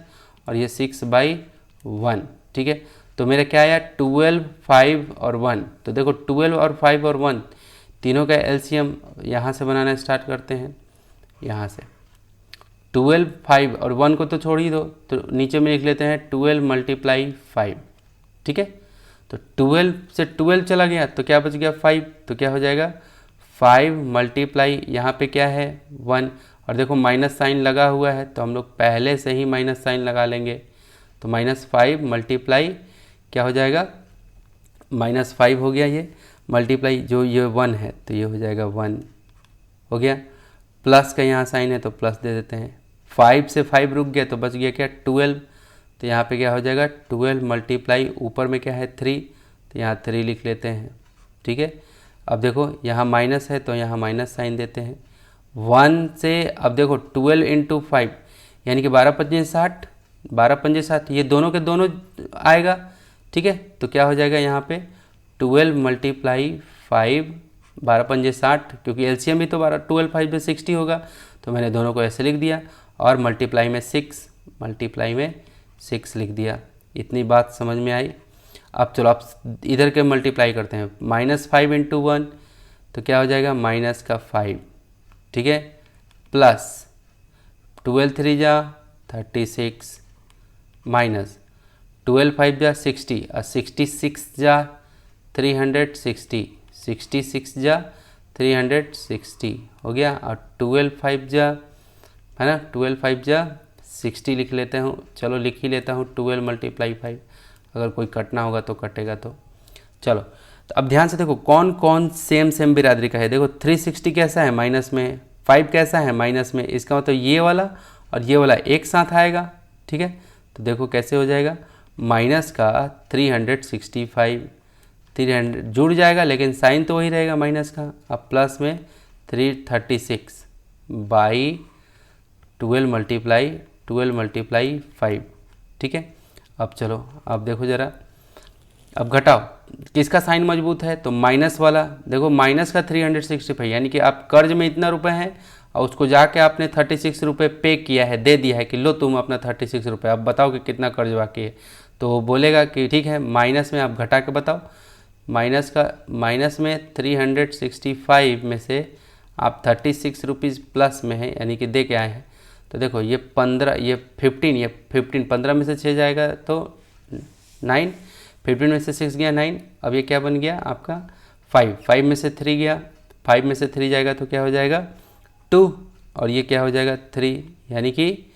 S1: और ये 6/1, ठीक है। तो मेरा क्या आया, 12, 5 और 1। तो देखो 12 और 5 और 1 तीनों का एलसीएम यहाँ से बनाना स्टार्ट करते हैं, यहाँ से 12, 5 और 1 को तो छोड़ ही दो, तो नीचे में लिख लेते हैं 12 × 5, ठीक है। तो 12 से 12 चला गया तो क्या बच गया, 5, तो क्या हो जाएगा 5 मल्टीप्लाई, यहाँ पे क्या है 1, और देखो माइनस साइन लगा हुआ है तो हम लोग पहले से ही माइनस साइन लगा लेंगे, तो -5 मल्टीप्लाई क्या हो जाएगा, -5 हो गया, ये मल्टीप्लाई जो ये 1 है तो ये हो जाएगा 1 हो गया, प्लस का यहाँ साइन है तो प्लस दे देते हैं, 5 से 5 रुक गया तो बच गया क्या 12, तो यहाँ पे क्या हो जाएगा 12 मल्टीप्लाई, ऊपर में क्या है 3, तो यहाँ 3 लिख लेते हैं, ठीक है। अब देखो यहाँ माइनस है तो यहाँ माइनस साइन देते हैं, 1 से, अब देखो 12 × 5 यानी कि 12×5 = 60, 12×5 = 60, ये दोनों के दोनों आएगा, ठीक है। तो क्या हो जाएगा यहाँ पे 12 × 5, 12×5 = 60, क्योंकि एलसीएम भी तो 12, 5 में 60 होगा, तो मैंने दोनों को ऐसे लिख दिया, और मल्टीप्लाई में 6 लिख दिया। इतनी बात समझ में आई। अब चलो आप इधर के मल्टीप्लाई करते हैं, -5 × 1 तो क्या हो जाएगा -5, ठीक है, प्लस 12 3 जा 36, माइनस 12 5 जा 60 और 66 जा 360, 66 जा 360 हो गया, और 12 5 जा है ना, 12 5 जा 60 लिख लेते हूँ, चलो लिख ही लेता हूँ 12 × 5, अगर कोई कटना होगा तो कटेगा। तो चलो, तो अब ध्यान से देखो कौन कौन सेम बिरादरी का है। देखो 360 कैसा है, माइनस में, 5 कैसा है, माइनस में, इसका मतलब ये वाला और ये वाला एक साथ आएगा, ठीक है। तो देखो कैसे हो जाएगा, माइनस का 365, 300 जुड़ जाएगा लेकिन साइन तो वही रहेगा माइनस का, अब प्लस में 336/12 × 5, ठीक है। अब चलो अब देखो ज़रा, अब घटाओ, किसका साइन मजबूत है, तो माइनस वाला, देखो माइनस का 365, यानी कि आप कर्ज में इतना रुपए हैं और उसको जाके आपने 36 रुपये पे किया है, दे दिया है कि लो तुम अपना 36 रुपये, अब बताओ कि कितना कर्ज बाकी है। तो वो बोलेगा कि ठीक है, माइनस में आप घटा के बताओ, माइनस में 365 में से आप 36 रुपीज़ प्लस में है, यानी कि दे के आए हैं। तो देखो ये 15, ये 15, 15 में से 6 जाएगा तो 9, 15 में से 6 गया 9, अब ये क्या बन गया आपका 5 में से 3 गया, 5 में से 3 जाएगा तो क्या हो जाएगा 2, और ये क्या हो जाएगा 3, यानी कि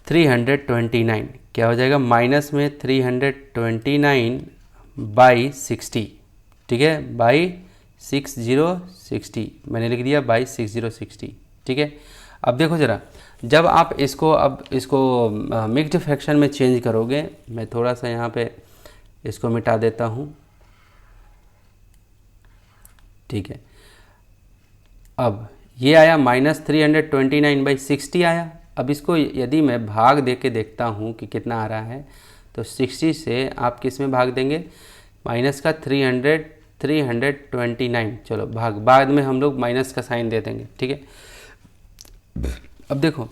S1: 329, क्या हो जाएगा माइनस में 329/60, ठीक है, /6060 मैंने लिख दिया /6060, ठीक है। अब देखो ज़रा, जब आप इसको मिक्स्ड फ्रैक्शन में चेंज करोगे, मैं थोड़ा सा यहाँ पे इसको मिटा देता हूँ, ठीक है। अब ये आया -329/60 आया। अब इसको यदि मैं भाग दे के देखता हूँ कि कितना आ रहा है, तो 60 से आप किस में भाग देंगे, माइनस का 329, चलो भाग, बाद में हम लोग माइनस का साइन दे देंगे, ठीक है। अब देखो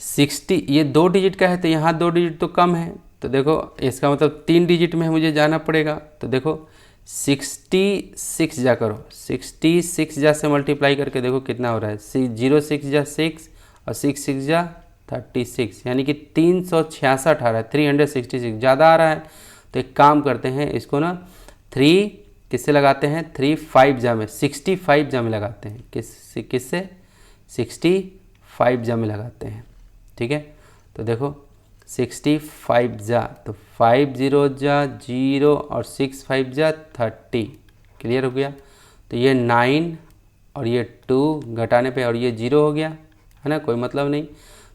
S1: 60 ये 2 डिजिट का है तो यहाँ 2 डिजिट तो कम है, तो देखो इसका मतलब 3 डिजिट में मुझे जाना पड़ेगा। तो देखो 66 जा करो, 66 जा से मल्टीप्लाई करके देखो कितना हो रहा है, 0 6 जा 6 और 6 6 जा 36, यानी कि 366 आ रहा है, 366 ज़्यादा आ रहा है। तो एक काम करते हैं, इसको ना 3 किससे लगाते हैं, 3 5 जा में, 65 जा में लगाते हैं, किससे 65 जा में लगाते हैं, ठीक है। तो देखो 65 जा, तो 5 0 जा 0 और 6 5 जा 30, क्लियर हो गया। तो ये 9 और ये 2 घटाने पे और ये 0 हो गया, है ना, कोई मतलब नहीं।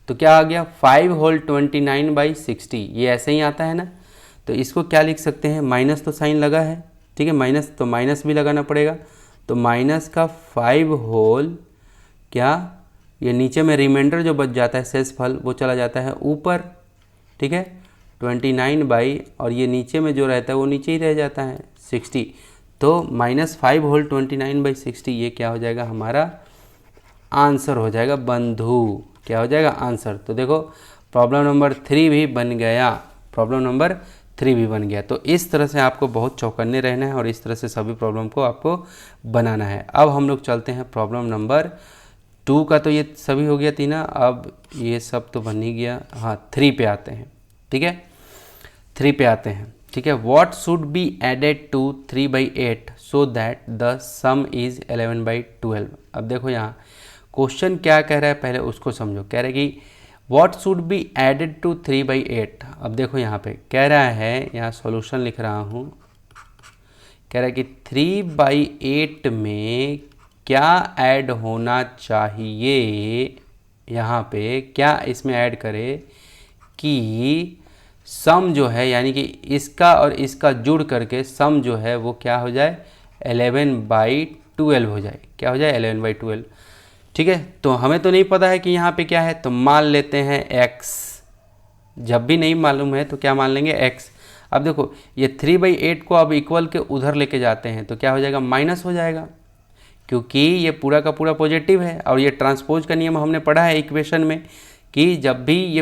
S1: तो क्या आ गया 5 होल 29/60, ये ऐसे ही आता है ना। तो इसको क्या लिख सकते हैं, माइनस तो साइन लगा है, ठीक है, माइनस तो माइनस भी लगाना पड़ेगा। तो माइनस का 5 होल क्या, ये नीचे में रिमाइंडर जो बच जाता है शेषफल वो चला जाता है ऊपर, ठीक है, 29 बाई, और ये नीचे में जो रहता है वो नीचे ही रह जाता है 60। तो -5 होल 29/60 ये क्या हो जाएगा, हमारा आंसर हो जाएगा बंधु। क्या हो जाएगा, आंसर। तो देखो प्रॉब्लम नंबर 3 भी बन गया, प्रॉब्लम नंबर 3 भी बन गया। तो इस तरह से आपको बहुत चौकन्ने रहना है और इस तरह से सभी प्रॉब्लम को आपको बनाना है। अब हम लोग चलते हैं प्रॉब्लम नंबर 2 का। तो ये सभी हो गया तीना, अब ये सब तो बन ही गया। हाँ 3 पे आते हैं, ठीक है, 3 पे आते हैं, ठीक है। What should be added to 3/8 so that the sum is 11/12। अब देखो यहाँ क्वेश्चन क्या कह रहा है, पहले उसको समझो। कह रहा है कि what should be added to 3/8। अब देखो यहाँ पे कह रहा है, यहाँ सॉल्यूशन लिख रहा हूँ, कह रहा है कि 3/8 में क्या ऐड होना चाहिए, यहाँ पे क्या इसमें ऐड करे कि सम जो है, यानी कि इसका और इसका जुड़ करके सम जो है वो क्या हो जाए 11/12 हो जाए। क्या हो जाए 11/12, ठीक है। तो हमें तो नहीं पता है कि यहाँ पे क्या है, तो मान लेते हैं x। जब भी नहीं मालूम है तो क्या मान लेंगे x। अब देखो ये 3/8 को अब इक्वल के उधर लेके जाते हैं तो क्या हो जाएगा, माइनस हो जाएगा, क्योंकि ये पूरा का पूरा पॉजिटिव है। और ये ट्रांसपोज का नियम हमने पढ़ा है इक्वेशन में कि जब भी ये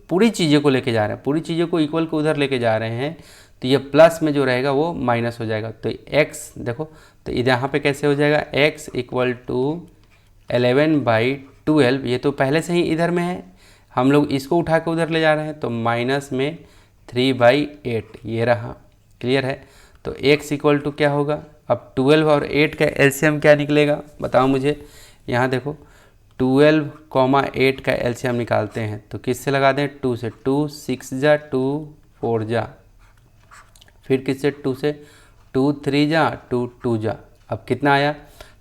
S1: पूरी चीज़ों को लेके जा रहे हैं, पूरी चीज़ों को इक्वल को उधर लेके जा रहे हैं, तो ये प्लस में जो रहेगा वो माइनस हो जाएगा। तो x देखो, तो यहाँ पे कैसे हो जाएगा, x = 11/12। ये तो पहले से ही इधर में है, हम लोग इसको उठा के उधर ले जा रहे हैं, तो माइनस में 3/8 ये रहा। क्लियर है। तो x = क्या होगा, अब 12 और 8 का एलसीएम क्या निकलेगा, बताओ मुझे। यहाँ देखो 12, 8 का एलसीएम निकालते हैं तो किससे लगा दें, 2 से। 2 6 जा, 2 4 जा, फिर किससे, 2 से, 2 3 जा, 2 2 जा। अब कितना आया,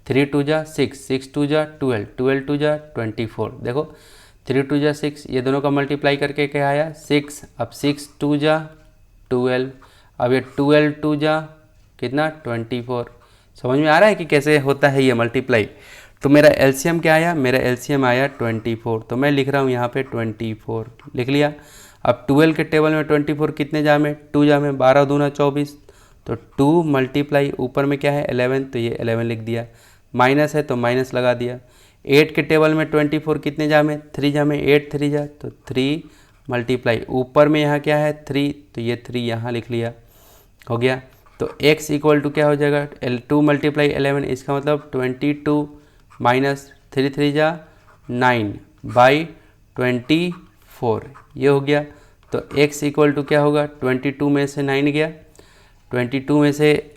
S1: 3 2 जा 6, 6 2 जा 12, 12 2 जा 24। देखो 3 2 जा 6, ये दोनों का मल्टीप्लाई करके क्या आया 6। अब 6 2 जा 12, अब ये 12 2 जा कितना 24। समझ में आ रहा है कि कैसे होता है ये मल्टीप्लाई। तो मेरा एलसीएम क्या आया, मेरा एलसीएम आया 24। तो मैं लिख रहा हूँ यहाँ पे 24 लिख लिया। अब 12 के टेबल में 24 कितने जा में, 2 जा में, 12 दूना 24। तो 2 मल्टीप्लाई ऊपर में क्या है 11, तो ये 11 लिख दिया। माइनस है तो माइनस लगा दिया। 8 के टेबल में 24 कितने जा में, 3 जा में, 8 3 जा, तो 3 मल्टीप्लाई ऊपर में यहाँ क्या है 3, तो ये 3 यहाँ लिख लिया, हो गया। तो x = क्या हो जाएगा, 2 × 11, इसका मतलब 22 माइनस 3 3 जा 9/24, ये हो गया। तो x = क्या होगा, 22 में से 9 गया, 22 में से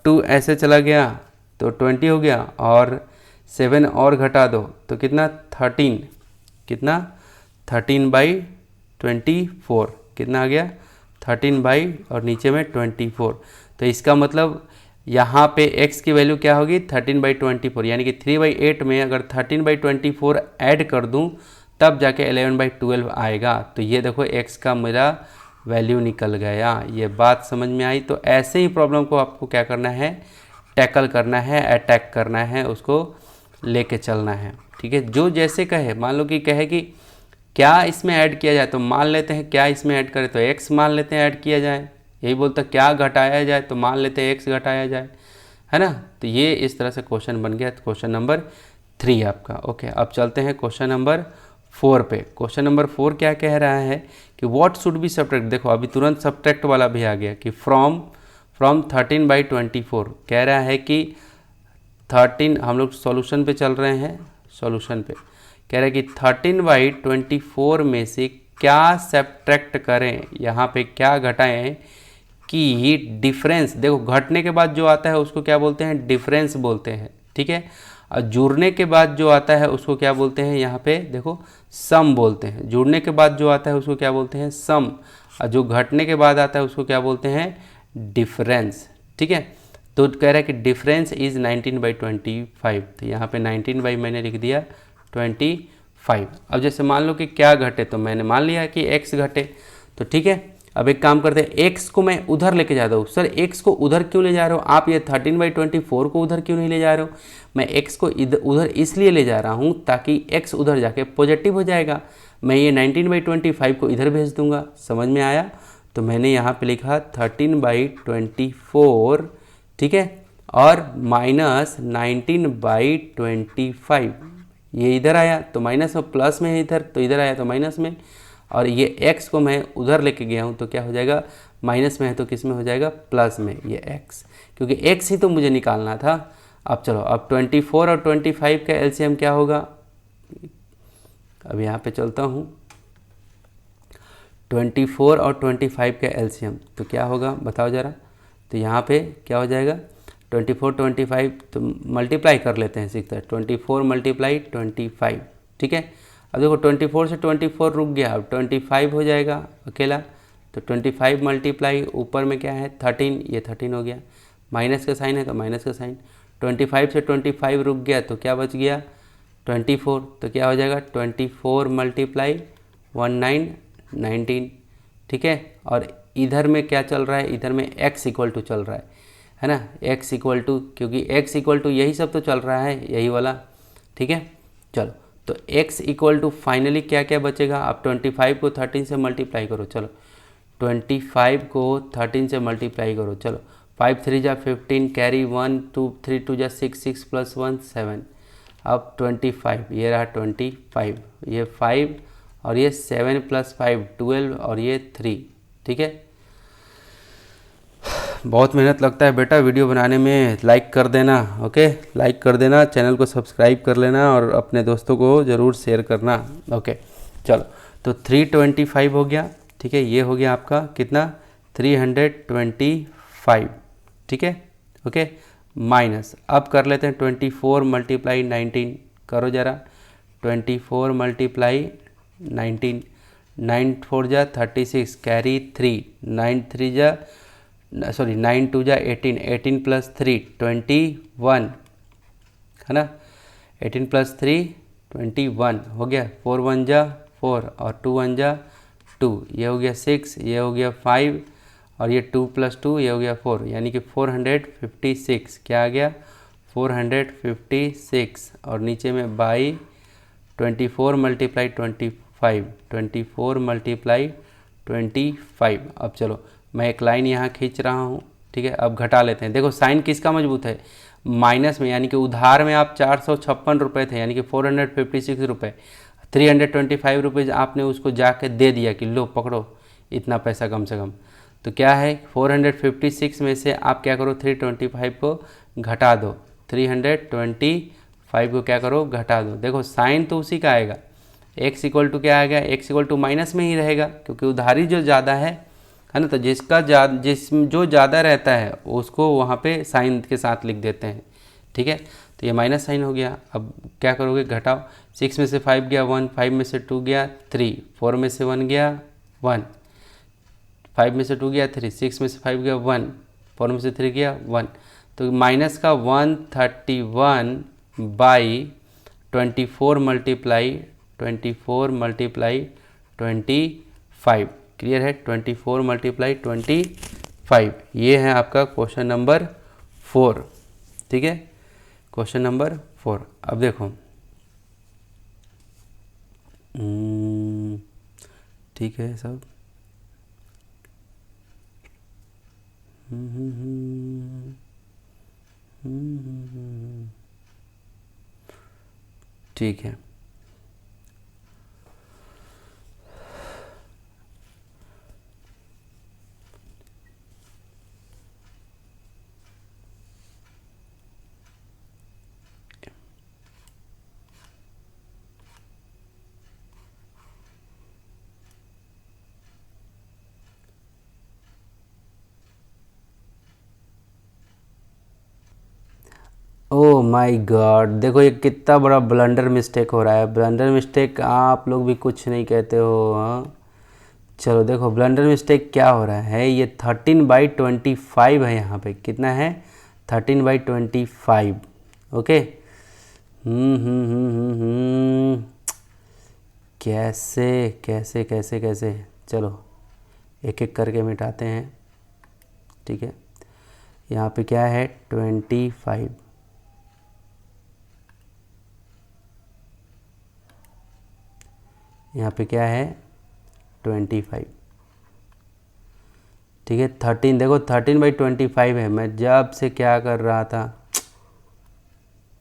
S1: 2 ऐसे चला गया तो 20 हो गया, और 7 और घटा दो तो कितना 13, कितना 13/24, कितना आ गया 13 और नीचे में 24। तो इसका मतलब यहाँ पे x की वैल्यू क्या होगी 13/24, यानी कि 3/8 में अगर 13/24 ऐड कर दूँ तब जाके 11/12 आएगा। तो ये देखो x का मेरा वैल्यू निकल गया। ये बात समझ में आई। तो ऐसे ही प्रॉब्लम को आपको क्या करना है, टैकल करना है, अटैक करना है, उसको लेके चलना है, ठीक है। जो जैसे कहे, मान लो कि कहे कि क्या इसमें ऐड किया जाए, तो मान लेते हैं क्या इसमें ऐड करें, तो x मान लेते हैं ऐड किया जाए। यही बोलता क्या घटाया जाए, तो मान लेते हैं x घटाया जाए, है ना। तो ये इस तरह से क्वेश्चन बन गया, क्वेश्चन नंबर 3 आपका। ओके, अब चलते हैं क्वेश्चन नंबर 4 पे। क्वेश्चन नंबर 4 क्या कह रहा है कि व्हाट शुड बी सब्ट्रैक्ट। देखो अभी तुरंत सब्ट्रैक्ट वाला भी आ गया कि फ्रॉम 13/24 कह रहा है कि 13, हम लोग सॉल्यूशन पे चल रहे हैं, सॉल्यूशन पे कह रहा है कि 13/24 में से क्या सब्ट्रैक्ट करें, यहाँ पे क्या घटाएं कि डिफरेंस। देखो घटने के बाद जो आता है उसको क्या बोलते हैं, डिफरेंस बोलते हैं, ठीक है। और जुड़ने के बाद जो आता है उसको क्या बोलते हैं, यहाँ पे देखो सम बोलते हैं। जुड़ने के बाद जो आता है उसको क्या बोलते हैं, सम। और जो घटने के बाद आता है उसको क्या बोलते हैं, डिफरेंस, ठीक है। तो कह रहा है कि डिफरेंस इज़ 19/25, तो यहाँ पे 19 बाई मैंने लिख दिया 25। अब जैसे मान लो कि क्या घटे, तो मैंने मान लिया कि x घटे, तो ठीक है। अब एक काम करते हैं, x को मैं उधर लेके जाता हूँ। सर x को उधर क्यों ले जा रहे हो आप, ये 13/24 को उधर क्यों नहीं ले जा रहे हो? मैं x को उधर इसलिए ले जा रहा हूँ ताकि x उधर जाके पॉजिटिव हो जाएगा। मैं ये 19/25 को इधर भेज दूंगा। समझ में आया? तो मैंने यहाँ पे लिखा 13/24, ठीक है, और माइनस 19/25, ये इधर आया तो माइनस में, प्लस में है इधर, तो इधर आया तो माइनस में, और ये x को मैं उधर लेके गया हूँ तो क्या हो जाएगा, माइनस में है तो किस में हो जाएगा, प्लस में, ये x, क्योंकि x ही तो मुझे निकालना था। अब चलो, अब 24 और 25 का एलसीएम क्या होगा, अब यहाँ पे चलता हूँ, 24 और 25 का एलसीएम तो क्या होगा बताओ ज़रा। तो यहाँ पे क्या हो जाएगा, 24 25 तो मल्टीप्लाई कर लेते हैं सीखते हैं, 24 मल्टीप्लाई 25, ठीक है। अब देखो 24 से 24 रुक गया, अब 25 हो जाएगा अकेला, तो 25 मल्टीप्लाई ऊपर में क्या है 13, ये 13 हो गया, माइनस का साइन है तो माइनस का साइन, 25 से 25 रुक गया तो क्या बच गया 24, तो क्या हो जाएगा 24 मल्टीप्लाई 19, ठीक है। और इधर में क्या चल रहा है, इधर में x इक्वल टू चल रहा है ना, x इक्वल टू, क्योंकि x इक्वल टू यही सब तो चल रहा है, यही वाला, ठीक है। चलो, तो x इक्वल टू फाइनली क्या क्या बचेगा, आप 25 को 13 से मल्टीप्लाई करो, चलो 25 को 13 से मल्टीप्लाई करो, चलो 5 3 जा 15, कैरी 1 2 3 2 जा 6 6 प्लस 1 7, अब 25, ये रहा 25, ये 5 और ये 7 प्लस 5 12 और ये 3, ठीक है। बहुत मेहनत लगता है बेटा वीडियो बनाने में, लाइक कर देना, ओके, लाइक कर देना, चैनल को सब्सक्राइब कर लेना और अपने दोस्तों को ज़रूर शेयर करना, ओके। चलो, तो 325 हो गया, ठीक है, ये हो गया आपका कितना 325, ठीक है, ओके, माइनस, अब कर लेते हैं 24 मल्टीप्लाई 19, करो ज़रा 24 मल्टीप्लाई 19, 9 4 जा 36, कैरी 3, 9 3 जा 9 2 जा 18, 18 प्लस 3 21, है ना, 18 प्लस 3 21 हो गया, 4 1 जा 4 और 2 1 जा 2, ये हो गया 6, ये हो गया 5 और ये 2 प्लस 2 ये हो गया 4, यानी कि 456, क्या आ गया 456, और नीचे में बाई 24 मल्टीप्लाई 25, 24 मल्टीप्लाई 25। अब चलो मैं एक लाइन यहाँ खींच रहा हूँ, ठीक है। अब घटा लेते हैं, देखो साइन किसका मजबूत है, माइनस में, यानी कि उधार में आप 456 रुपये थे, यानी कि 456 रुपये, 325 रुपीज़ आपने उसको जाके दे दिया कि लो पकड़ो इतना पैसा कम से कम, तो क्या है 456 में से आप क्या करो 325 को घटा दो, 325 को क्या करो घटा दो, देखो साइन तो उसी का आएगा, x इक्वल टू क्या आएगा, x इक्वल टू माइनस में ही रहेगा, क्योंकि उधारी जो ज़्यादा है ना, तो जो ज़्यादा रहता है उसको वहाँ पे साइन के साथ लिख देते हैं, ठीक है। तो ये माइनस साइन हो गया, अब क्या करोगे घटाओ, 6 में से 5 गया 1, 5 में से 2 गया 3, 4 में से 1 गया 1, 5 में से 2 गया 3, 6 में से 5 गया 1, 4 में से 3 गया 1, तो माइनस का 131 बाई 24 मल्टीप्लाई 25, क्लियर है, 24 मल्टीप्लाई 25, ये है आपका क्वेश्चन नंबर 4, ठीक है, क्वेश्चन नंबर 4। अब देखो ठीक है सब, ठीक है। ओह माय गॉड, देखो ये कितना बड़ा ब्लंडर मिस्टेक हो रहा है, ब्लंडर मिस्टेक आप लोग भी कुछ नहीं कहते हो, हाँ। चलो देखो ब्लंडर मिस्टेक क्या हो रहा है, ये 13/25 है, यहाँ पे कितना है 13/25। ओके। कैसे कैसे कैसे कैसे, चलो एक एक करके मिटाते हैं। ठीक है, यहाँ पे क्या है 25, यहाँ पे क्या है 25। ठीक है, 13, देखो 13/25 है। मैं जब से क्या कर रहा था,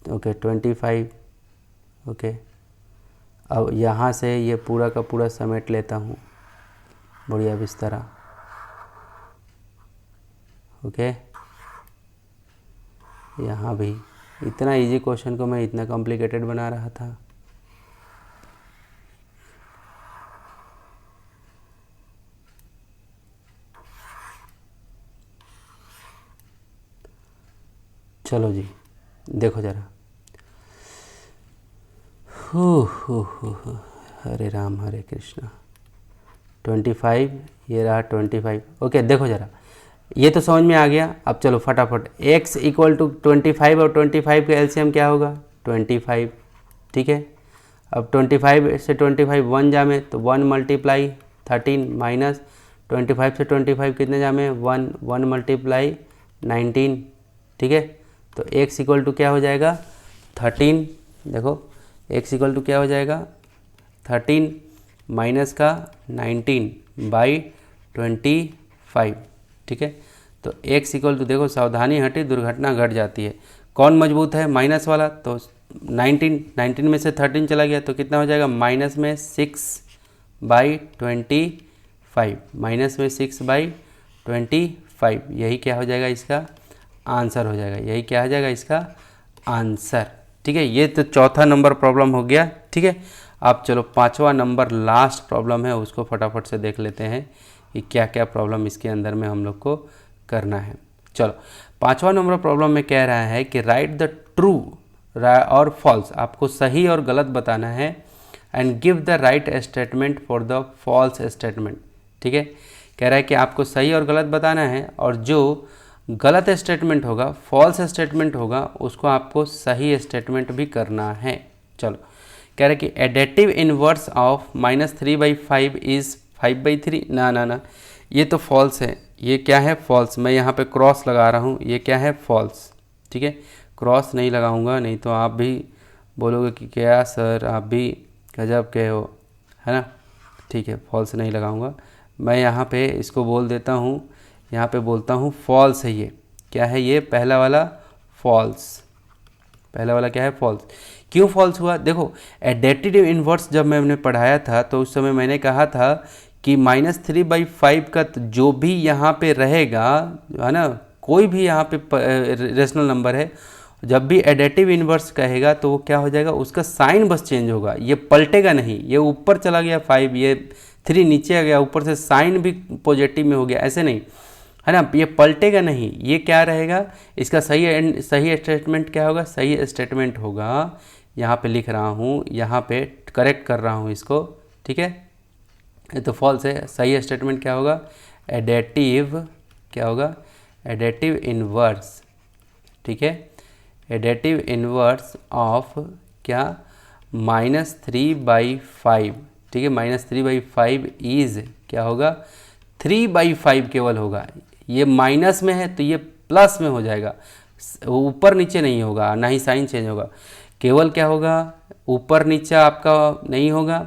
S1: ओके 25। ओके, अब यहाँ से ये पूरा का पूरा समेट लेता हूँ बढ़िया बिस्तर। ओके, यहाँ भी इतना इजी क्वेश्चन को मैं इतना कॉम्प्लिकेटेड बना रहा था। चलो जी, देखो ज़रा। हरे राम हरे कृष्णा। 25, ये रहा 25। ओके, देखो ज़रा, ये तो समझ में आ गया। अब चलो फटाफट, x = 25 और 25 का एलसीएम क्या होगा 25। ठीक है, अब 25 से 25 1 जामे तो 1 × 13 माइनस 25 से 25 कितने जामे 1, 1 × 19। ठीक है, तो x = क्या हो जाएगा 13। देखो x = क्या हो जाएगा 13 माइनस का 19/25। ठीक है, तो x = देखो, सावधानी हटी दुर्घटना घट जाती है। कौन मजबूत है माइनस वाला, तो 19 में से 13 चला गया तो कितना हो जाएगा माइनस में 6/25, माइनस में 6/25। यही क्या हो जाएगा इसका आंसर हो जाएगा, यही क्या हो जाएगा इसका आंसर। ठीक है, ये तो चौथा नंबर प्रॉब्लम हो गया। ठीक है, अब चलो पांचवा नंबर लास्ट प्रॉब्लम है, उसको फटाफट से देख लेते हैं कि क्या क्या प्रॉब्लम इसके अंदर में हम लोग को करना है। चलो, पांचवा नंबर प्रॉब्लम में कह रहा है कि राइट द ट्रू और फॉल्स, आपको सही और गलत बताना है, and give the right statement for the false statement. ठीक है, कह रहा है कि आपको सही और गलत बताना है, और जो गलत स्टेटमेंट होगा, फॉल्स स्टेटमेंट होगा, उसको आपको सही स्टेटमेंट भी करना है। चलो, कह रहा है कि एडेटिव इनवर्स ऑफ -3/5 इज़ 5/3। ना, ये तो फॉल्स है। ये क्या है फॉल्स, मैं यहाँ पे क्रॉस लगा रहा हूँ, ये क्या है फॉल्स। ठीक है, क्रॉस नहीं लगाऊंगा, नहीं तो आप भी बोलोगे कि क्या सर आप भी गजब के हो, है ना। ठीक है, फॉल्स नहीं लगाऊंगा, मैं यहाँ पे इसको बोल देता हूँ, यहाँ पे बोलता हूँ फॉल्स है। ये क्या है, ये पहला वाला फॉल्स, पहला वाला क्या है फॉल्स। क्यों फॉल्स हुआ, देखो एडेटिव इन्वर्स जब मैंने पढ़ाया था तो उस समय मैंने कहा था कि -3/5 का जो भी यहाँ पे रहेगा, है ना, कोई भी यहाँ पे रेशनल नंबर है, जब भी एडेटिव इन्वर्स कहेगा तो वो क्या हो जाएगा, उसका साइन बस चेंज होगा, ये पलटेगा नहीं। ये ऊपर चला गया 5, ये 3 नीचे आ गया, ऊपर से साइन भी पॉजिटिव में हो गया, ऐसे नहीं, है ना, ये पलटेगा नहीं। ये क्या रहेगा, इसका सही स्टेटमेंट क्या होगा, सही स्टेटमेंट होगा, यहाँ पे लिख रहा हूँ, यहाँ पे करेक्ट कर रहा हूँ इसको। ठीक है, ये तो फॉल्स है, सही स्टेटमेंट क्या होगा, एडेटिव, क्या होगा एडेटिव इन्वर्स। ठीक है, एडेटिव इन्वर्स ऑफ क्या -3/5। ठीक है, -3/5 इज क्या होगा 3/5 केवल होगा। ये माइनस में है तो ये प्लस में हो जाएगा, ऊपर नीचे नहीं होगा, ना ही साइन चेंज होगा, केवल क्या होगा ऊपर नीचे आपका नहीं होगा,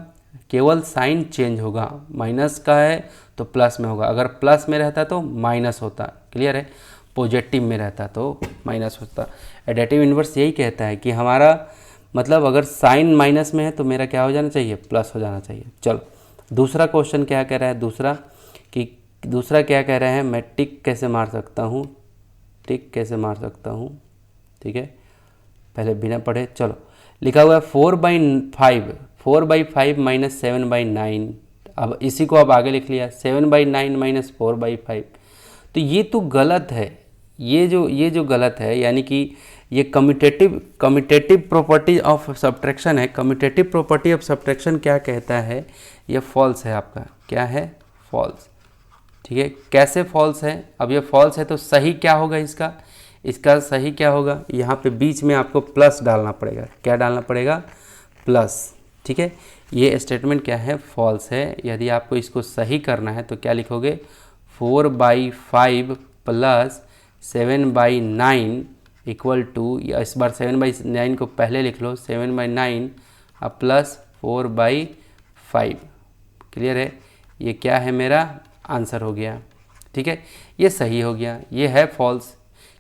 S1: केवल साइन चेंज होगा। माइनस का है तो प्लस में होगा, अगर प्लस में रहता तो माइनस होता, क्लियर है, पॉजिटिव में रहता तो माइनस होता। एडेटिव इन्वर्स यही कहता है कि हमारा मतलब अगर साइन माइनस में है तो मेरा क्या हो जाना चाहिए, प्लस हो जाना चाहिए। चलो, दूसरा क्वेश्चन क्या कह रहा है, दूसरा क्या कह रहा है, मैं टिक कैसे मार सकता हूँ, टिक कैसे मार सकता हूँ। ठीक है, पहले बिना पढ़े, चलो लिखा हुआ है 4/5 -7/9। अब इसी को अब आगे लिख लिया 7/9 - 4/5, तो ये तो गलत है। ये जो गलत है, यानी कि ये कम्यूटेटिव प्रॉपर्टी ऑफ सब्ट्रैक्शन है। कम्यूटेटिव प्रॉपर्टी ऑफ सब्ट्रैक्शन क्या कहता है, ये फॉल्स है आपका, क्या है फॉल्स। ठीक है, कैसे फॉल्स है, अब ये फॉल्स है तो सही क्या होगा इसका, इसका सही क्या होगा, यहाँ पे बीच में आपको प्लस डालना पड़ेगा। क्या डालना पड़ेगा, प्लस। ठीक है, ये स्टेटमेंट क्या है, फॉल्स है। यदि आपको इसको सही करना है तो क्या लिखोगे, 4/5 प्लस 7/9 इक्वल टू, या इस बार 7/9 को पहले लिख लो, 7/9 अब प्लस 4/5। क्लियर है, ये क्या है, मेरा आंसर हो गया। ठीक है, ये सही हो गया। ये है फॉल्स,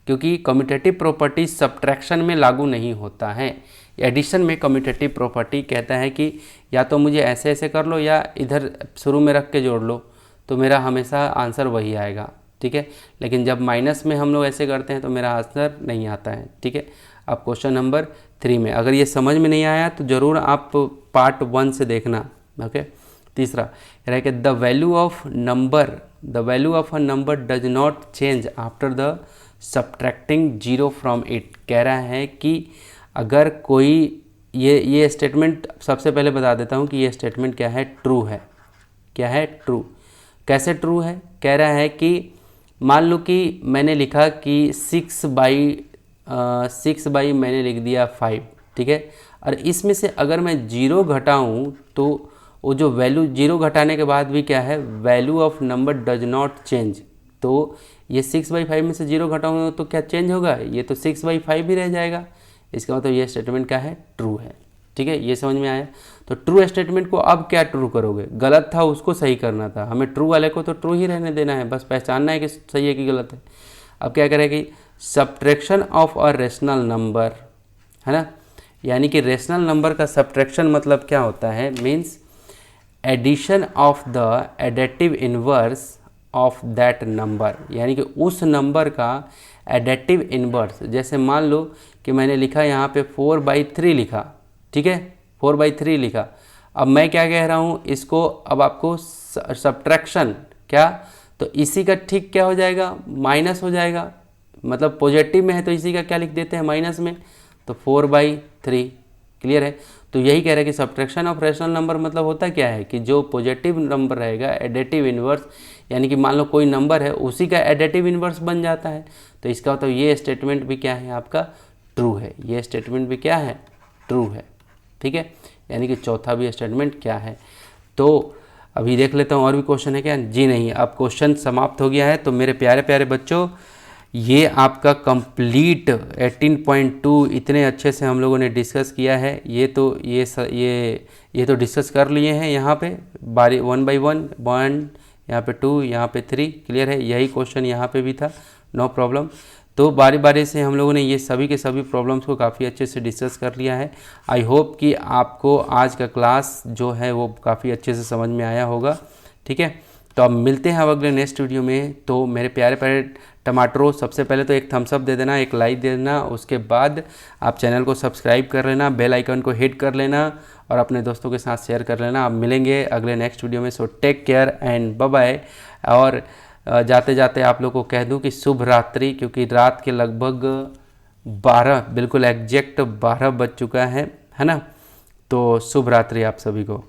S1: क्योंकि कम्यूटेटिव प्रॉपर्टी सब्ट्रैक्शन में लागू नहीं होता है। एडिशन में कम्यूटेटिव प्रॉपर्टी कहता है कि या तो मुझे ऐसे ऐसे कर लो या इधर शुरू में रख के जोड़ लो, तो मेरा हमेशा आंसर वही आएगा। ठीक है, लेकिन जब माइनस में हम लोग ऐसे करते हैं तो मेरा आंसर नहीं आता है। ठीक है, अब क्वेश्चन नंबर 3 में अगर ये समझ में नहीं आया तो ज़रूर आप पार्ट 1 से देखना। ओके, तीसरा है कि the value of a number does not change after the subtracting 0 from it. कह रहा है कि अगर कोई ये स्टेटमेंट, सबसे पहले बता देता हूँ कि ये स्टेटमेंट क्या है, ट्रू है। क्या है, ट्रू। कैसे ट्रू है, कह रहा है कि मान लो कि मैंने लिखा कि 6/6 मैंने लिख दिया 5। ठीक है, और इसमें से अगर मैं 0 घटाऊँ तो वो जो वैल्यू 0 घटाने के बाद भी क्या है, value of number does not change. तो ये 6/5 में से 0 घटाऊँगा तो क्या चेंज होगा, ये तो 6/5 ही रह जाएगा। इसका मतलब ये स्टेटमेंट क्या है, ट्रू है। ठीक है, ये समझ में आया। तो ट्रू स्टेटमेंट को अब क्या ट्रू करोगे, गलत था उसको सही करना था, हमें ट्रू वाले को तो ट्रू ही रहने देना है, बस पहचानना है कि सही है कि गलत है। अब क्या करेगी, subtraction of a rational number, है ना, यानी कि रेशनल नंबर का सब्ट्रैक्शन मतलब क्या होता है, means addition of the additive inverse of that number, यानी कि उस नंबर का एडेटिव इनवर्स। जैसे मान लो कि मैंने लिखा यहाँ पे 4/3 लिखा। ठीक है, 4/3 लिखा। अब मैं क्या कह रहा हूँ, इसको अब आपको सब्ट्रैक्शन क्या, तो इसी का ठीक क्या हो जाएगा, माइनस हो जाएगा। मतलब पॉजिटिव में है तो इसी का क्या लिख देते हैं, माइनस में, तो 4/3। क्लियर है, तो यही कह रहे हैं कि सब्ट्रैक्शन ऑफ रेशनल नंबर मतलब होता क्या है कि जो पॉजिटिव नंबर रहेगा एडेटिव इन्वर्स, यानी कि मान लो कोई नंबर है उसी का एडेटिव इन्वर्स बन जाता है। तो इसका मतलब ये स्टेटमेंट भी क्या है, आपका ट्रू है। ये स्टेटमेंट भी क्या है, ट्रू है। ठीक है, यानी कि चौथा भी स्टेटमेंट क्या है। तो अभी देख लेता हूँ और भी क्वेश्चन है क्या, जी नहीं, अब क्वेश्चन समाप्त हो गया है। तो मेरे प्यारे प्यारे बच्चों, ये आपका कंप्लीट 18.2 इतने अच्छे से हम लोगों ने डिस्कस किया है। ये तो डिस्कस कर लिए हैं यहाँ पे बारी 1 by 1, यहाँ पे 2, यहाँ पे 3। क्लियर है, यही क्वेश्चन यहाँ पे भी था, नो प्रॉब्लम। तो बारी बारी से हम लोगों ने ये सभी के सभी प्रॉब्लम्स को काफ़ी अच्छे से डिस्कस कर लिया है। आई होप कि आपको आज का क्लास जो है वो काफ़ी अच्छे से समझ में आया होगा। ठीक है, तो अब मिलते हैं अब अगले नेक्स्ट वीडियो में। तो मेरे प्यारे प्यारे टमाटरों, सबसे पहले तो एक थम्स अप दे देना, एक लाइक दे देना, उसके बाद आप चैनल को सब्सक्राइब कर लेना, बेल आइकन को हिट कर लेना और अपने दोस्तों के साथ शेयर कर लेना। आप मिलेंगे अगले नेक्स्ट वीडियो में। So take care and bye bye. और जाते जाते आप लोग को कह दूं कि शुभ रात्रि, क्योंकि रात के लगभग 12, बिल्कुल एग्जैक्ट 12 बज चुका है ना। तो शुभ रात्रि आप सभी को।